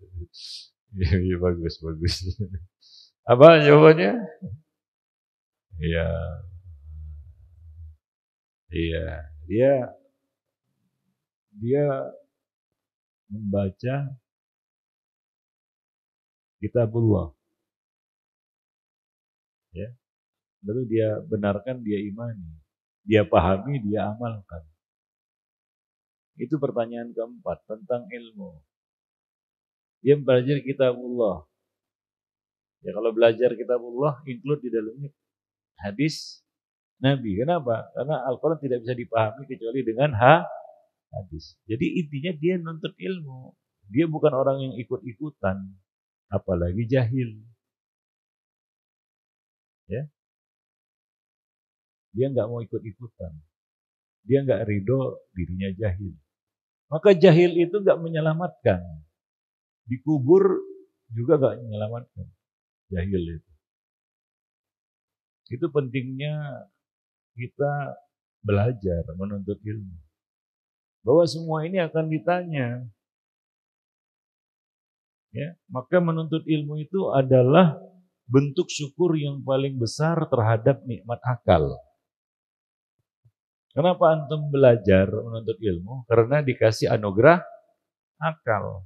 Iya bagus bagus. Apa jawabannya? Iya. Iya. Dia membaca kitabullah. Ya. Lalu dia benarkan, dia imani. Dia pahami, dia amalkan. Itu pertanyaan keempat tentang ilmu. Dia belajar kitabullah. Ya kalau belajar kitabullah include di dalamnya hadis Nabi. Kenapa? Karena Al-Quran tidak bisa dipahami kecuali dengan hadis. Jadi intinya dia nuntut ilmu. Dia bukan orang yang ikut-ikutan, apalagi jahil. Ya, dia nggak mau ikut-ikutan. Dia nggak ridho dirinya jahil. Maka jahil itu nggak menyelamatkan. Dikubur juga nggak menyelamatkan. Jahil itu. Itu pentingnya kita belajar menuntut ilmu. Bahwa semua ini akan ditanya. Ya, maka menuntut ilmu itu adalah bentuk syukur yang paling besar terhadap nikmat akal. Kenapa antum belajar menuntut ilmu? Karena dikasih anugerah akal.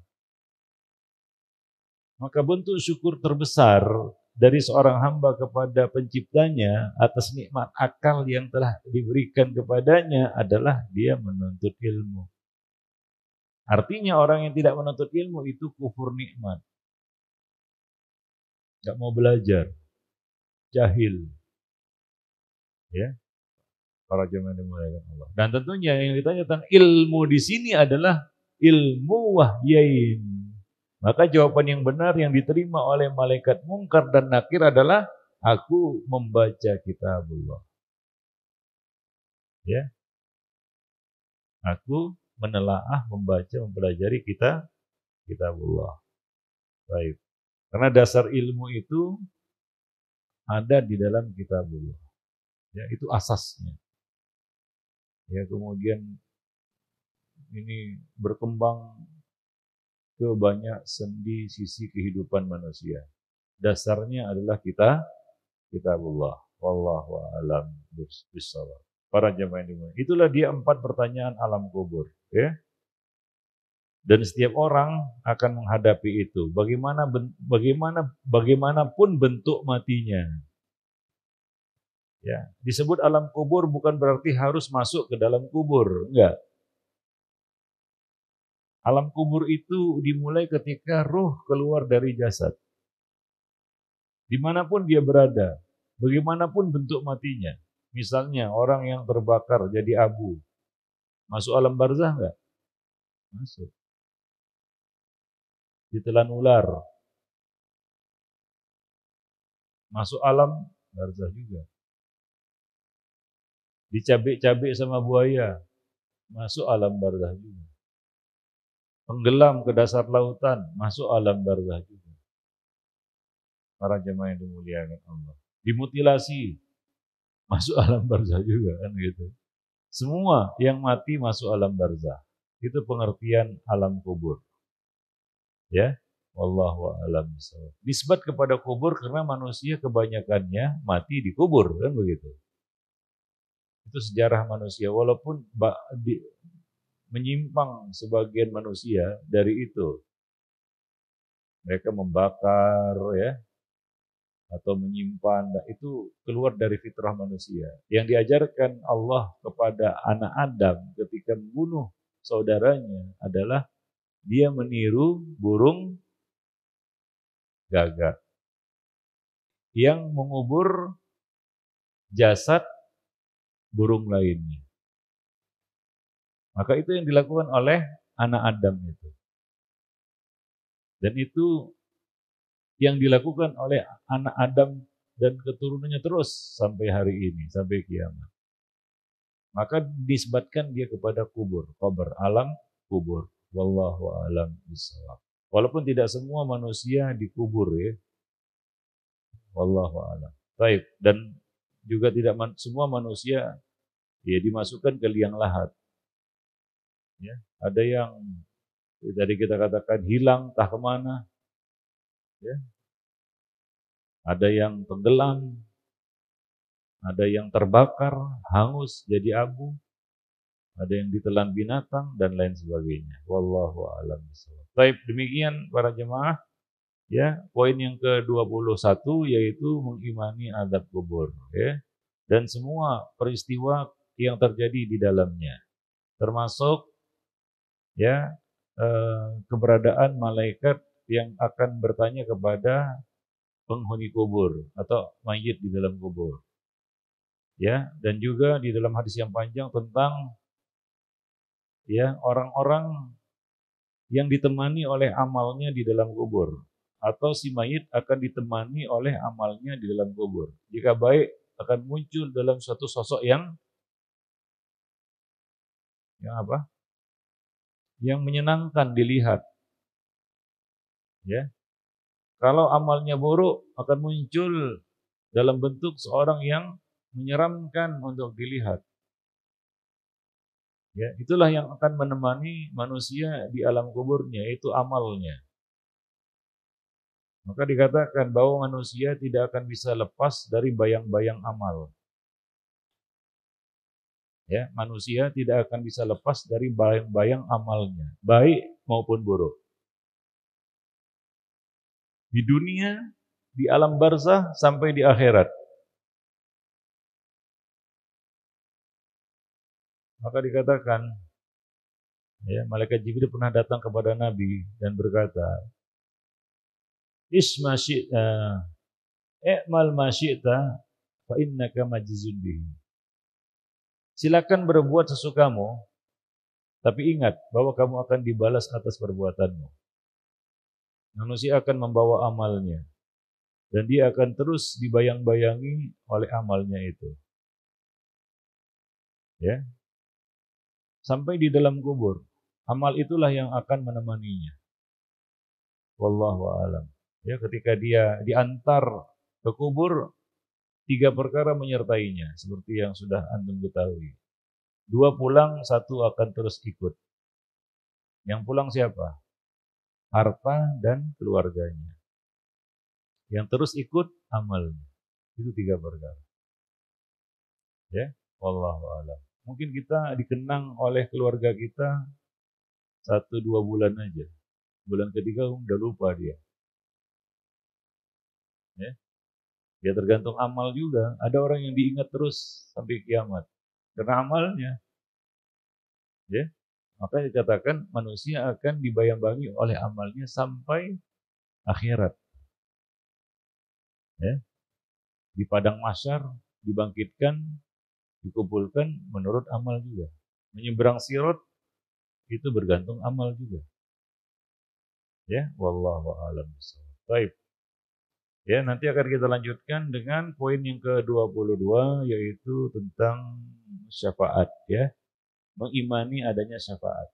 Maka bentuk syukur terbesar dari seorang hamba kepada penciptanya atas nikmat akal yang telah diberikan kepadanya adalah dia menuntut ilmu. Artinya orang yang tidak menuntut ilmu itu kufur nikmat. Gak mau belajar. Jahil. Ya. Para jemaah yang dimuliakan Allah. Dan tentunya yang ditanya tentang ilmu di sini adalah ilmu wahyain. Maka jawaban yang benar yang diterima oleh malaikat mungkar dan nakir adalah aku membaca kitabullah. Ya. Aku menelaah, membaca, mempelajari kitabullah. Baik. Karena dasar ilmu itu ada di dalam kitabullah. Ya, itu asasnya. Ya, kemudian ini berkembang ke banyak sendi sisi kehidupan manusia. Dasarnya adalah kitabullah. Wallahu a'lam bishawab. Para jemaah ini. Itulah dia 4 pertanyaan alam kubur, ya. Dan setiap orang akan menghadapi itu. Bagaimanapun bentuk matinya. Ya, disebut alam kubur bukan berarti harus masuk ke dalam kubur, enggak. Alam kubur itu dimulai ketika ruh keluar dari jasad. Dimanapun dia berada, bagaimanapun bentuk matinya. Misalnya orang yang terbakar jadi abu, masuk alam barzah enggak? Masuk. Ditelan ular, masuk alam barzah juga. Dicabik-cabik sama buaya, masuk alam barzah juga. Tenggelam ke dasar lautan, masuk alam barzah juga. Para jemaah yang dimuliakan Allah. Dimutilasi, masuk alam barzah juga kan gitu. Semua yang mati masuk alam barzah. Itu pengertian alam kubur. Ya, wallahu a'lam bishawab. Nisbat kepada kubur karena manusia kebanyakannya mati di kubur kan begitu. Itu sejarah manusia walaupun menyimpang sebagian manusia dari itu. Mereka membakar ya, atau menyimpan, nah, itu keluar dari fitrah manusia. Yang diajarkan Allah kepada anak Adam ketika membunuh saudaranya adalah dia meniru burung gagak yang mengubur jasad burung lainnya. Maka itu yang dilakukan oleh anak Adam itu. Dan itu yang dilakukan oleh anak Adam dan keturunannya terus sampai hari ini, sampai kiamat. Maka disebutkan dia kepada kubur, alam kubur. Wallahu a'lam bishawab. Walaupun tidak semua manusia dikubur ya. Wallahu a'lam. Baik, dan juga tidak semua manusia ya dimasukkan ke liang lahat. Ya, ada yang tadi kita katakan hilang entah kemana, ya. Ada yang tenggelam, ada yang terbakar, hangus jadi abu, ada yang ditelan binatang dan lain sebagainya. Wallahu a'lam bishawab. Baik, demikian para jemaah. Ya, poin yang ke-21 yaitu mengimani azab kubur, ya. Dan semua peristiwa yang terjadi di dalamnya, termasuk ya keberadaan malaikat yang akan bertanya kepada penghuni kubur atau mayit di dalam kubur. Ya, dan juga di dalam hadis yang panjang tentang ya orang-orang yang ditemani oleh amalnya di dalam kubur, atau si mayit akan ditemani oleh amalnya di dalam kubur. Jika baik akan muncul dalam suatu sosok yang apa? Yang menyenangkan dilihat. Ya. Kalau amalnya buruk akan muncul dalam bentuk seorang yang menyeramkan untuk dilihat. Ya, itulah yang akan menemani manusia di alam kuburnya, yaitu amalnya. Maka dikatakan bahwa manusia tidak akan bisa lepas dari bayang-bayang amal. Ya, manusia tidak akan bisa lepas dari bayang-bayang amalnya, baik maupun buruk. Di dunia, di alam barzah sampai di akhirat. Maka dikatakan, ya, malaikat Jibril pernah datang kepada Nabi dan berkata, "Isma syi'ta, i'mal ma syi'ta, fa innaka majzun bihi." Silakan berbuat sesukamu, tapi ingat bahwa kamu akan dibalas atas perbuatanmu. Manusia akan membawa amalnya, dan dia akan terus dibayang-bayangi oleh amalnya itu. Ya, sampai di dalam kubur, amal itulah yang akan menemaninya. Wallahu a'lam. Ya, ketika dia diantar ke kubur, 3 perkara menyertainya, seperti yang sudah antum ketahui. 2 pulang, 1 akan terus ikut. Yang pulang siapa? Harta dan keluarganya. Yang terus ikut amalnya. Itu 3 perkara. Ya, wallahu a'lam. Mungkin kita dikenang oleh keluarga kita 1-2 bulan aja. Bulan ketiga udah lupa dia. Ya. Ya tergantung amal juga. Ada orang yang diingat terus sampai kiamat karena amalnya. Ya. Maka dikatakan manusia akan dibayang-bayangi oleh amalnya sampai akhirat. Ya. Di padang mahsyar dibangkitkan, dikumpulkan menurut amal juga. Menyeberang sirat itu bergantung amal juga. Ya, wallahu a'lam bishawab. Baik. Ya, nanti akan kita lanjutkan dengan poin yang ke-22 yaitu tentang syafaat, ya. Mengimani adanya syafaat.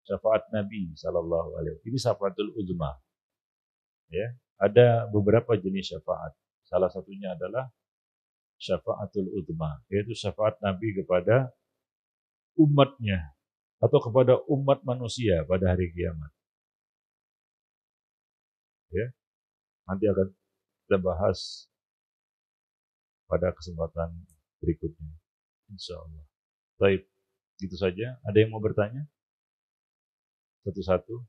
Syafaat Nabi sallallahu alaihi wasallam. Ini syafaatul uzma. Ya, ada beberapa jenis syafaat. Salah satunya adalah syafaatul uzma, yaitu syafaat Nabi kepada umatnya atau kepada umat manusia pada hari kiamat. Ya, nanti akan kita bahas pada kesempatan berikutnya, insyaallah. Baik, itu saja. Ada yang mau bertanya? Satu-satu.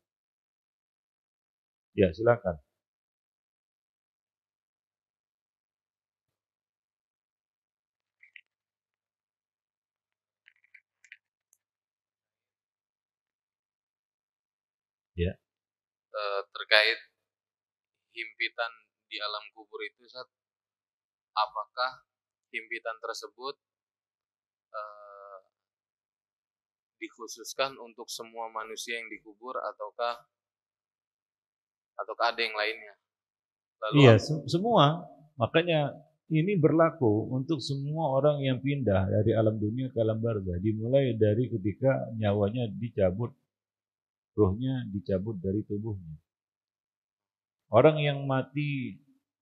Ya, silakan. Ya. Terkait himpitan di alam kubur itu, Ustaz, apakah himpitan tersebut eh, dikhususkan untuk semua manusia yang dikubur ataukah ada yang lainnya? Lalu Iya, semua. Makanya ini berlaku untuk semua orang yang pindah dari alam dunia ke alam barzah, dimulai dari ketika nyawanya dicabut, ruhnya dicabut dari tubuhnya. Orang yang mati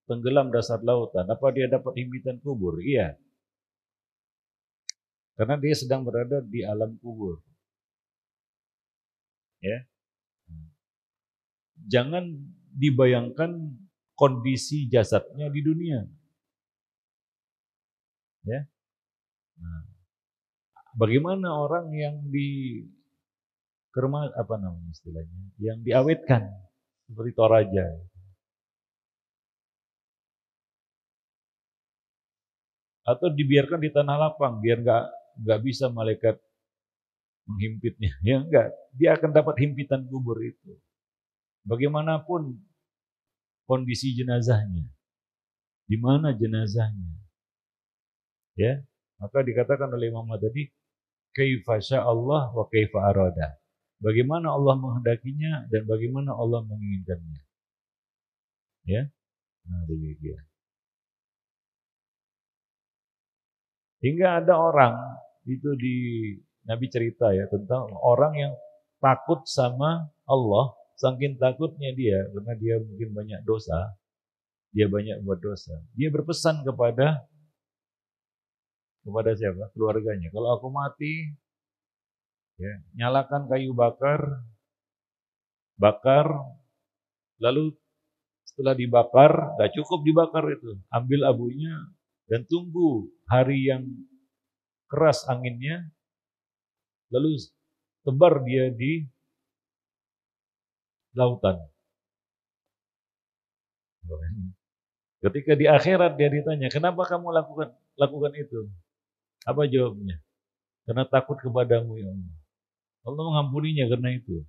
tenggelam dasar lautan, apa dia dapat himpitan kubur? Iya, karena dia sedang berada di alam kubur. Ya, jangan dibayangkan kondisi jasadnya di dunia. Ya, nah, bagaimana orang yang apa namanya istilahnya, yang diawetkan seperti Toraja, atau dibiarkan di tanah lapang biar nggak bisa malaikat menghimpitnya, ya enggak, dia akan dapat himpitan kubur itu. Bagaimanapun kondisi jenazahnya, di mana jenazahnya, ya, maka dikatakan oleh Imam tadi, kaifa Allah wa kaifa arada. Bagaimana Allah menghendakinya dan bagaimana Allah menginginkannya. Ya, nah demikian. Hingga ada orang itu di Nabi cerita ya tentang orang yang takut sama Allah, saking takutnya dia karena dia mungkin banyak dosa, dia banyak buat dosa. Dia berpesan kepada siapa? Keluarganya. Kalau aku mati, ya, nyalakan kayu bakar, bakar, lalu setelah dibakar, gak cukup dibakar itu, ambil abunya dan tunggu hari yang keras anginnya, lalu tebar dia di lautan. Ketika di akhirat dia ditanya, kenapa kamu lakukan itu? Apa jawabnya? Karena takut kepadamu ya Allah. Allah mengampuninya karena itu.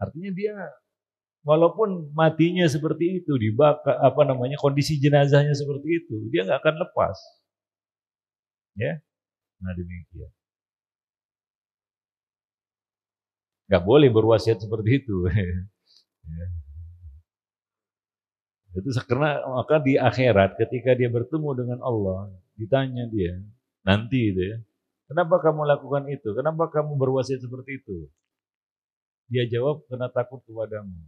Artinya dia walaupun matinya seperti itu, dibakar kondisi jenazahnya seperti itu, dia nggak akan lepas. Ya, nah demikian. Nggak boleh berwasiat seperti itu. Ya. Itu karena maka di akhirat ketika dia bertemu dengan Allah, ditanya dia nanti itu ya, kenapa kamu lakukan itu? Kenapa kamu berwasiat seperti itu? Dia jawab karena takut kepadamu.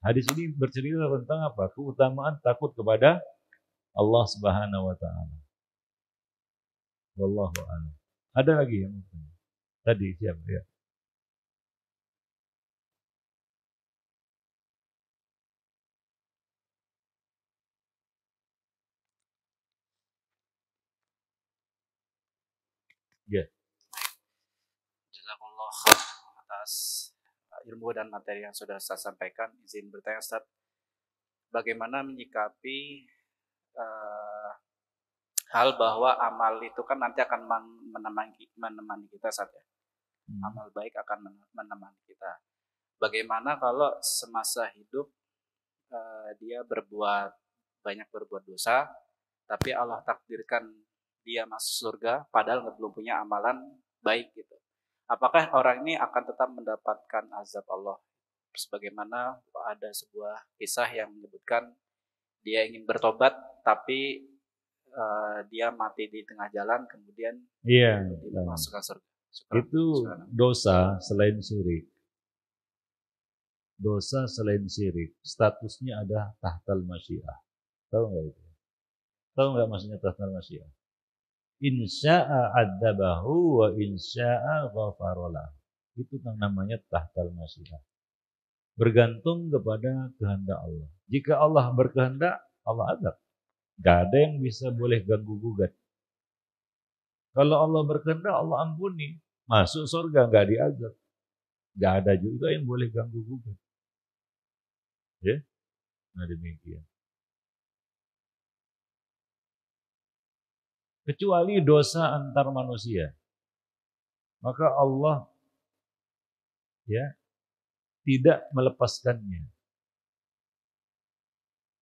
Hadis ini bercerita tentang apa? Keutamaan takut kepada Allah Subhanahu wa taala. Wallahu a'lam. Ada lagi yang tadi siapa ya? Ya. Jazakallah atas ilmu dan materi yang sudah saya sampaikan. Izin bertanya Ustaz, bagaimana menyikapi hal bahwa amal itu kan nanti akan menemani kita Ustaz ya. Amal baik akan menemani kita. Bagaimana kalau semasa hidup dia banyak berbuat dosa, tapi Allah takdirkan dia masuk surga padahal belum punya amalan baik gitu. Apakah orang ini akan tetap mendapatkan azab Allah? Sebagaimana ada sebuah kisah yang menyebutkan dia ingin bertobat tapi dia mati di tengah jalan kemudian dimasukkan surga. Itu dosa selain syirik. Dosa selain syirik, statusnya ada tahtal masyiah. Tahu nggak itu? Tahu nggak maksudnya tahtal masyiah? Insya'a adzabahu wa insya'a ghafarolah. Itu namanya tahtal masyiah. Bergantung kepada kehendak Allah. Jika Allah berkehendak, Allah azab. Gak ada yang bisa boleh ganggu gugat. Kalau Allah berkehendak, Allah ampuni. Masuk surga, gak diazab. Gak ada juga yang boleh ganggu gugat. Ya, nah demikian. Kecuali dosa antar manusia. Maka Allah ya tidak melepaskannya.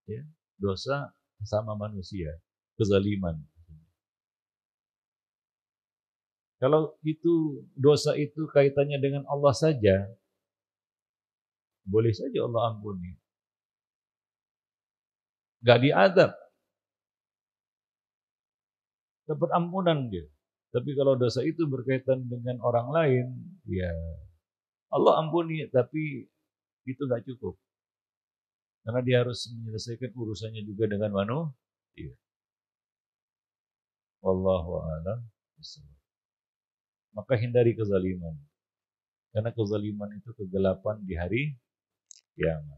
Ya, dosa sesama manusia, kezaliman. Kalau itu dosa itu kaitannya dengan Allah saja, boleh saja Allah ampuni. Gak diadab, dapat ampunan dia. Tapi kalau dosa itu berkaitan dengan orang lain, ya Allah ampuni, tapi itu gak cukup. Karena dia harus menyelesaikan urusannya juga dengan manusia. Wallahu a'lam bishawab. Maka hindari kezaliman. Karena kezaliman itu kegelapan di hari kiamat.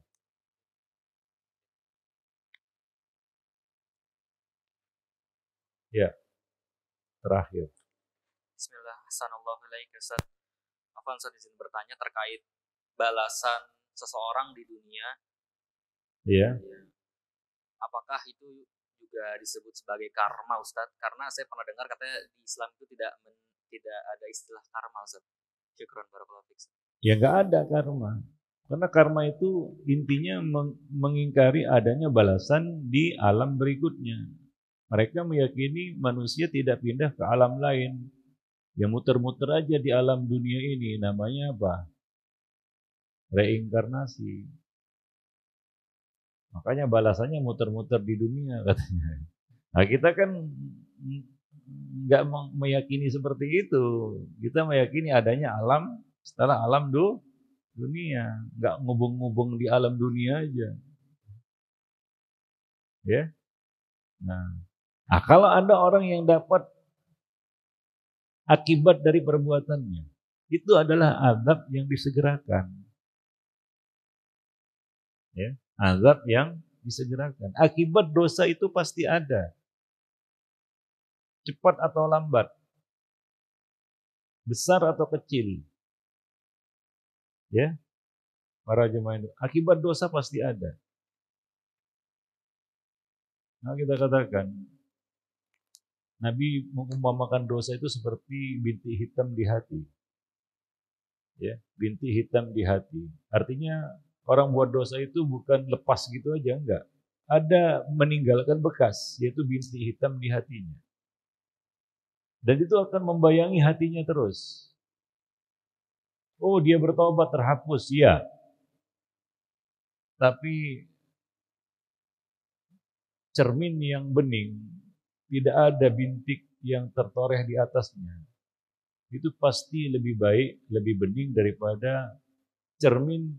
Ya, terakhir. Bismillah, Assalamualaikum Ustaz. Afwan, Ustaz izin bertanya terkait balasan seseorang di dunia. Ya. Apakah itu juga disebut sebagai karma, Ustaz? Karena saya pernah dengar katanya di Islam itu tidak ada istilah karma, Ustaz. Syukron barakallahu fiik. Ya nggak ada karma. Karena karma itu intinya mengingkari adanya balasan di alam berikutnya. Mereka meyakini manusia tidak pindah ke alam lain. Ya muter-muter aja di alam dunia ini. Namanya apa? Reinkarnasi. Makanya balasannya muter-muter di dunia katanya. Nah kita kan nggak meyakini seperti itu. Kita meyakini adanya alam setelah alam dunia. Nggak ngubung-ngubung di alam dunia aja. Ya. Nah, kalau ada orang yang dapat akibat dari perbuatannya, itu adalah azab yang disegerakan. Ya, azab yang disegerakan. Akibat dosa itu pasti ada. Cepat atau lambat. Besar atau kecil. Ya. Para jemaah itu, akibat dosa pasti ada. Nah, kita katakan Nabi mengumpamakan dosa itu seperti bintik hitam di hati. Ya, bintik hitam di hati. Artinya orang buat dosa itu bukan lepas gitu aja, enggak. Ada meninggalkan bekas, yaitu bintik hitam di hatinya. Dan itu akan membayangi hatinya terus. Oh, dia bertobat terhapus, ya. Tapi cermin yang bening, tidak ada bintik yang tertoreh di atasnya. Itu pasti lebih baik, lebih bening daripada cermin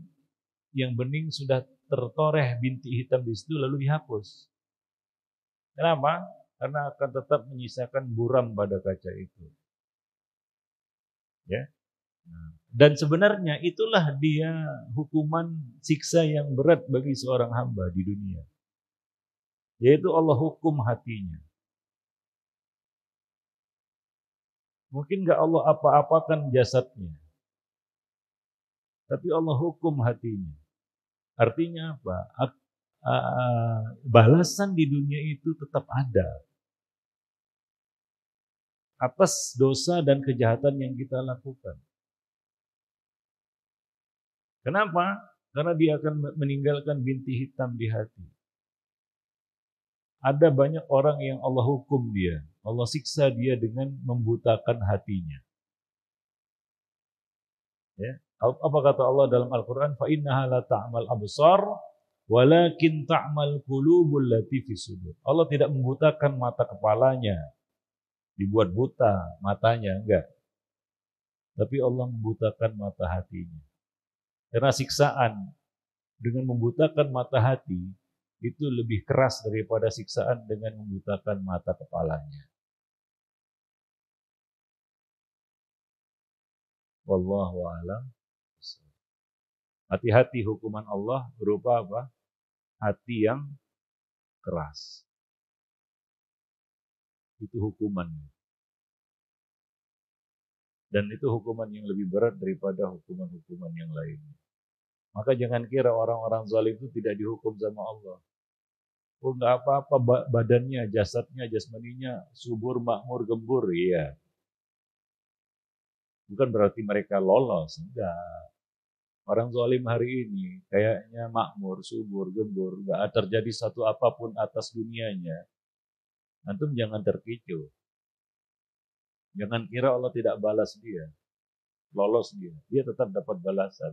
yang bening sudah tertoreh bintik hitam di situ lalu dihapus. Kenapa? Karena akan tetap menyisakan buram pada kaca itu. Ya. Dan sebenarnya itulah dia hukuman siksa yang berat bagi seorang hamba di dunia. Yaitu Allah hukum hatinya. Mungkin gak Allah apa-apakan jasadnya. Tapi Allah hukum hatinya. Artinya apa? Balasan di dunia itu tetap ada. Atas dosa dan kejahatan yang kita lakukan. Kenapa? Karena dia akan meninggalkan bintik hitam di hati. Ada banyak orang yang Allah hukum dia. Allah siksa dia dengan membutakan hatinya. Ya. Apa kata Allah dalam Al-Quran? فَإِنَّهَا لَا تَعْمَلْ أَبْصَارُ وَلَكِنْ تَعْمَلْ قُلُوبُ الَّتِي فِي الصُّدُورِ. Allah tidak membutakan mata kepalanya. Dibuat buta matanya, enggak. Tapi Allah membutakan mata hatinya. Karena siksaan dengan membutakan mata hati itu lebih keras daripada siksaan dengan membutakan mata kepalanya. Wallahu a'lam. Hati-hati hukuman Allah berupa apa? Hati yang keras. Itu hukumannya. Dan itu hukuman yang lebih berat daripada hukuman-hukuman yang lainnya. Maka jangan kira orang-orang zalim itu tidak dihukum sama Allah. Oh enggak apa-apa badannya, jasadnya, jasmaninya subur, makmur, gembur, iya. Bukan berarti mereka lolos, enggak. Orang zalim hari ini kayaknya makmur, subur, gembur, nggak terjadi satu apapun atas dunianya. Antum jangan terkecoh. Jangan kira Allah tidak balas dia, lolos dia. Dia tetap dapat balasan.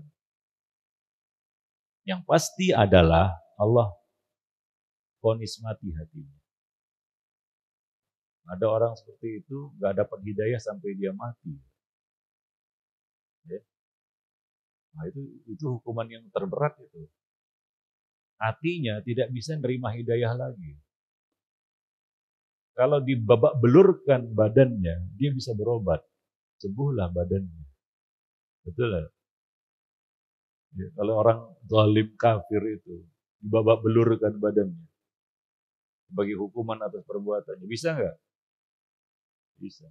Yang pasti adalah Allah vonis mati hatinya. Ada orang seperti itu nggak dapat hidayah sampai dia mati. Ya. Nah, itu hukuman yang terberat itu. Hatinya tidak bisa menerima hidayah lagi. Kalau dibabak belurkan badannya, dia bisa berobat. Sembuhlah badannya. Betul lah. Ya, kalau orang zalim kafir itu dibabak belurkan badannya sebagai hukuman atas perbuatannya, bisa nggak? Bisa.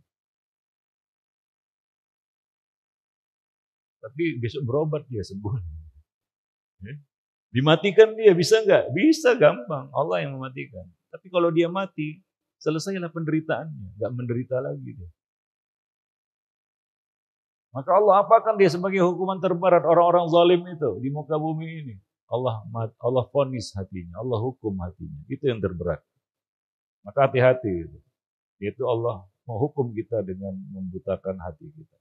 Tapi besok berobat dia sembuh. Ya. Dimatikan dia bisa nggak? Bisa, gampang. Allah yang mematikan. Tapi kalau dia mati, selesailah penderitaannya, nggak menderita lagi dia. Maka Allah apakan dia sebagai hukuman terberat orang-orang zalim itu di muka bumi ini? Allah vonis hatinya, Allah hukum hatinya. Itu yang terberat. Maka hati-hati itu. Yaitu Allah menghukum kita dengan membutakan hati kita.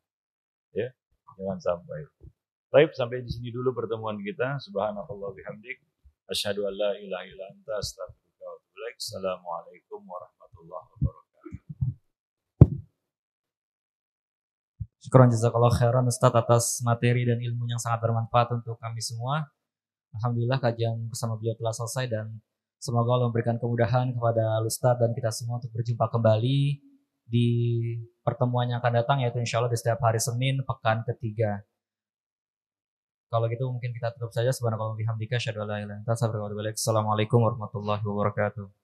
Ya, jangan sampai. Baik, sampai di sini dulu pertemuan kita. Subhanakallah bihamdik. Asyhadu an la ilaha illa anta astaghfiruka wa atubu ilaik. Assalamualaikum warahmatullahi wabarakatuh. Syukran jazakallah khairan Ustadz atas materi dan ilmu yang sangat bermanfaat untuk kami semua. Alhamdulillah kajian bersama beliau telah selesai dan semoga Allah memberikan kemudahan kepada Ustadz dan kita semua untuk berjumpa kembali di pertemuan yang akan datang, yaitu insya Allah di setiap hari Senin pekan ketiga. Kalau gitu mungkin kita tutup saja. Subhanallahi wa bihamdika asyhadu an la ilaha illa anta astaghfiruka wa atubu ilaik. Assalamualaikum warahmatullahi wabarakatuh.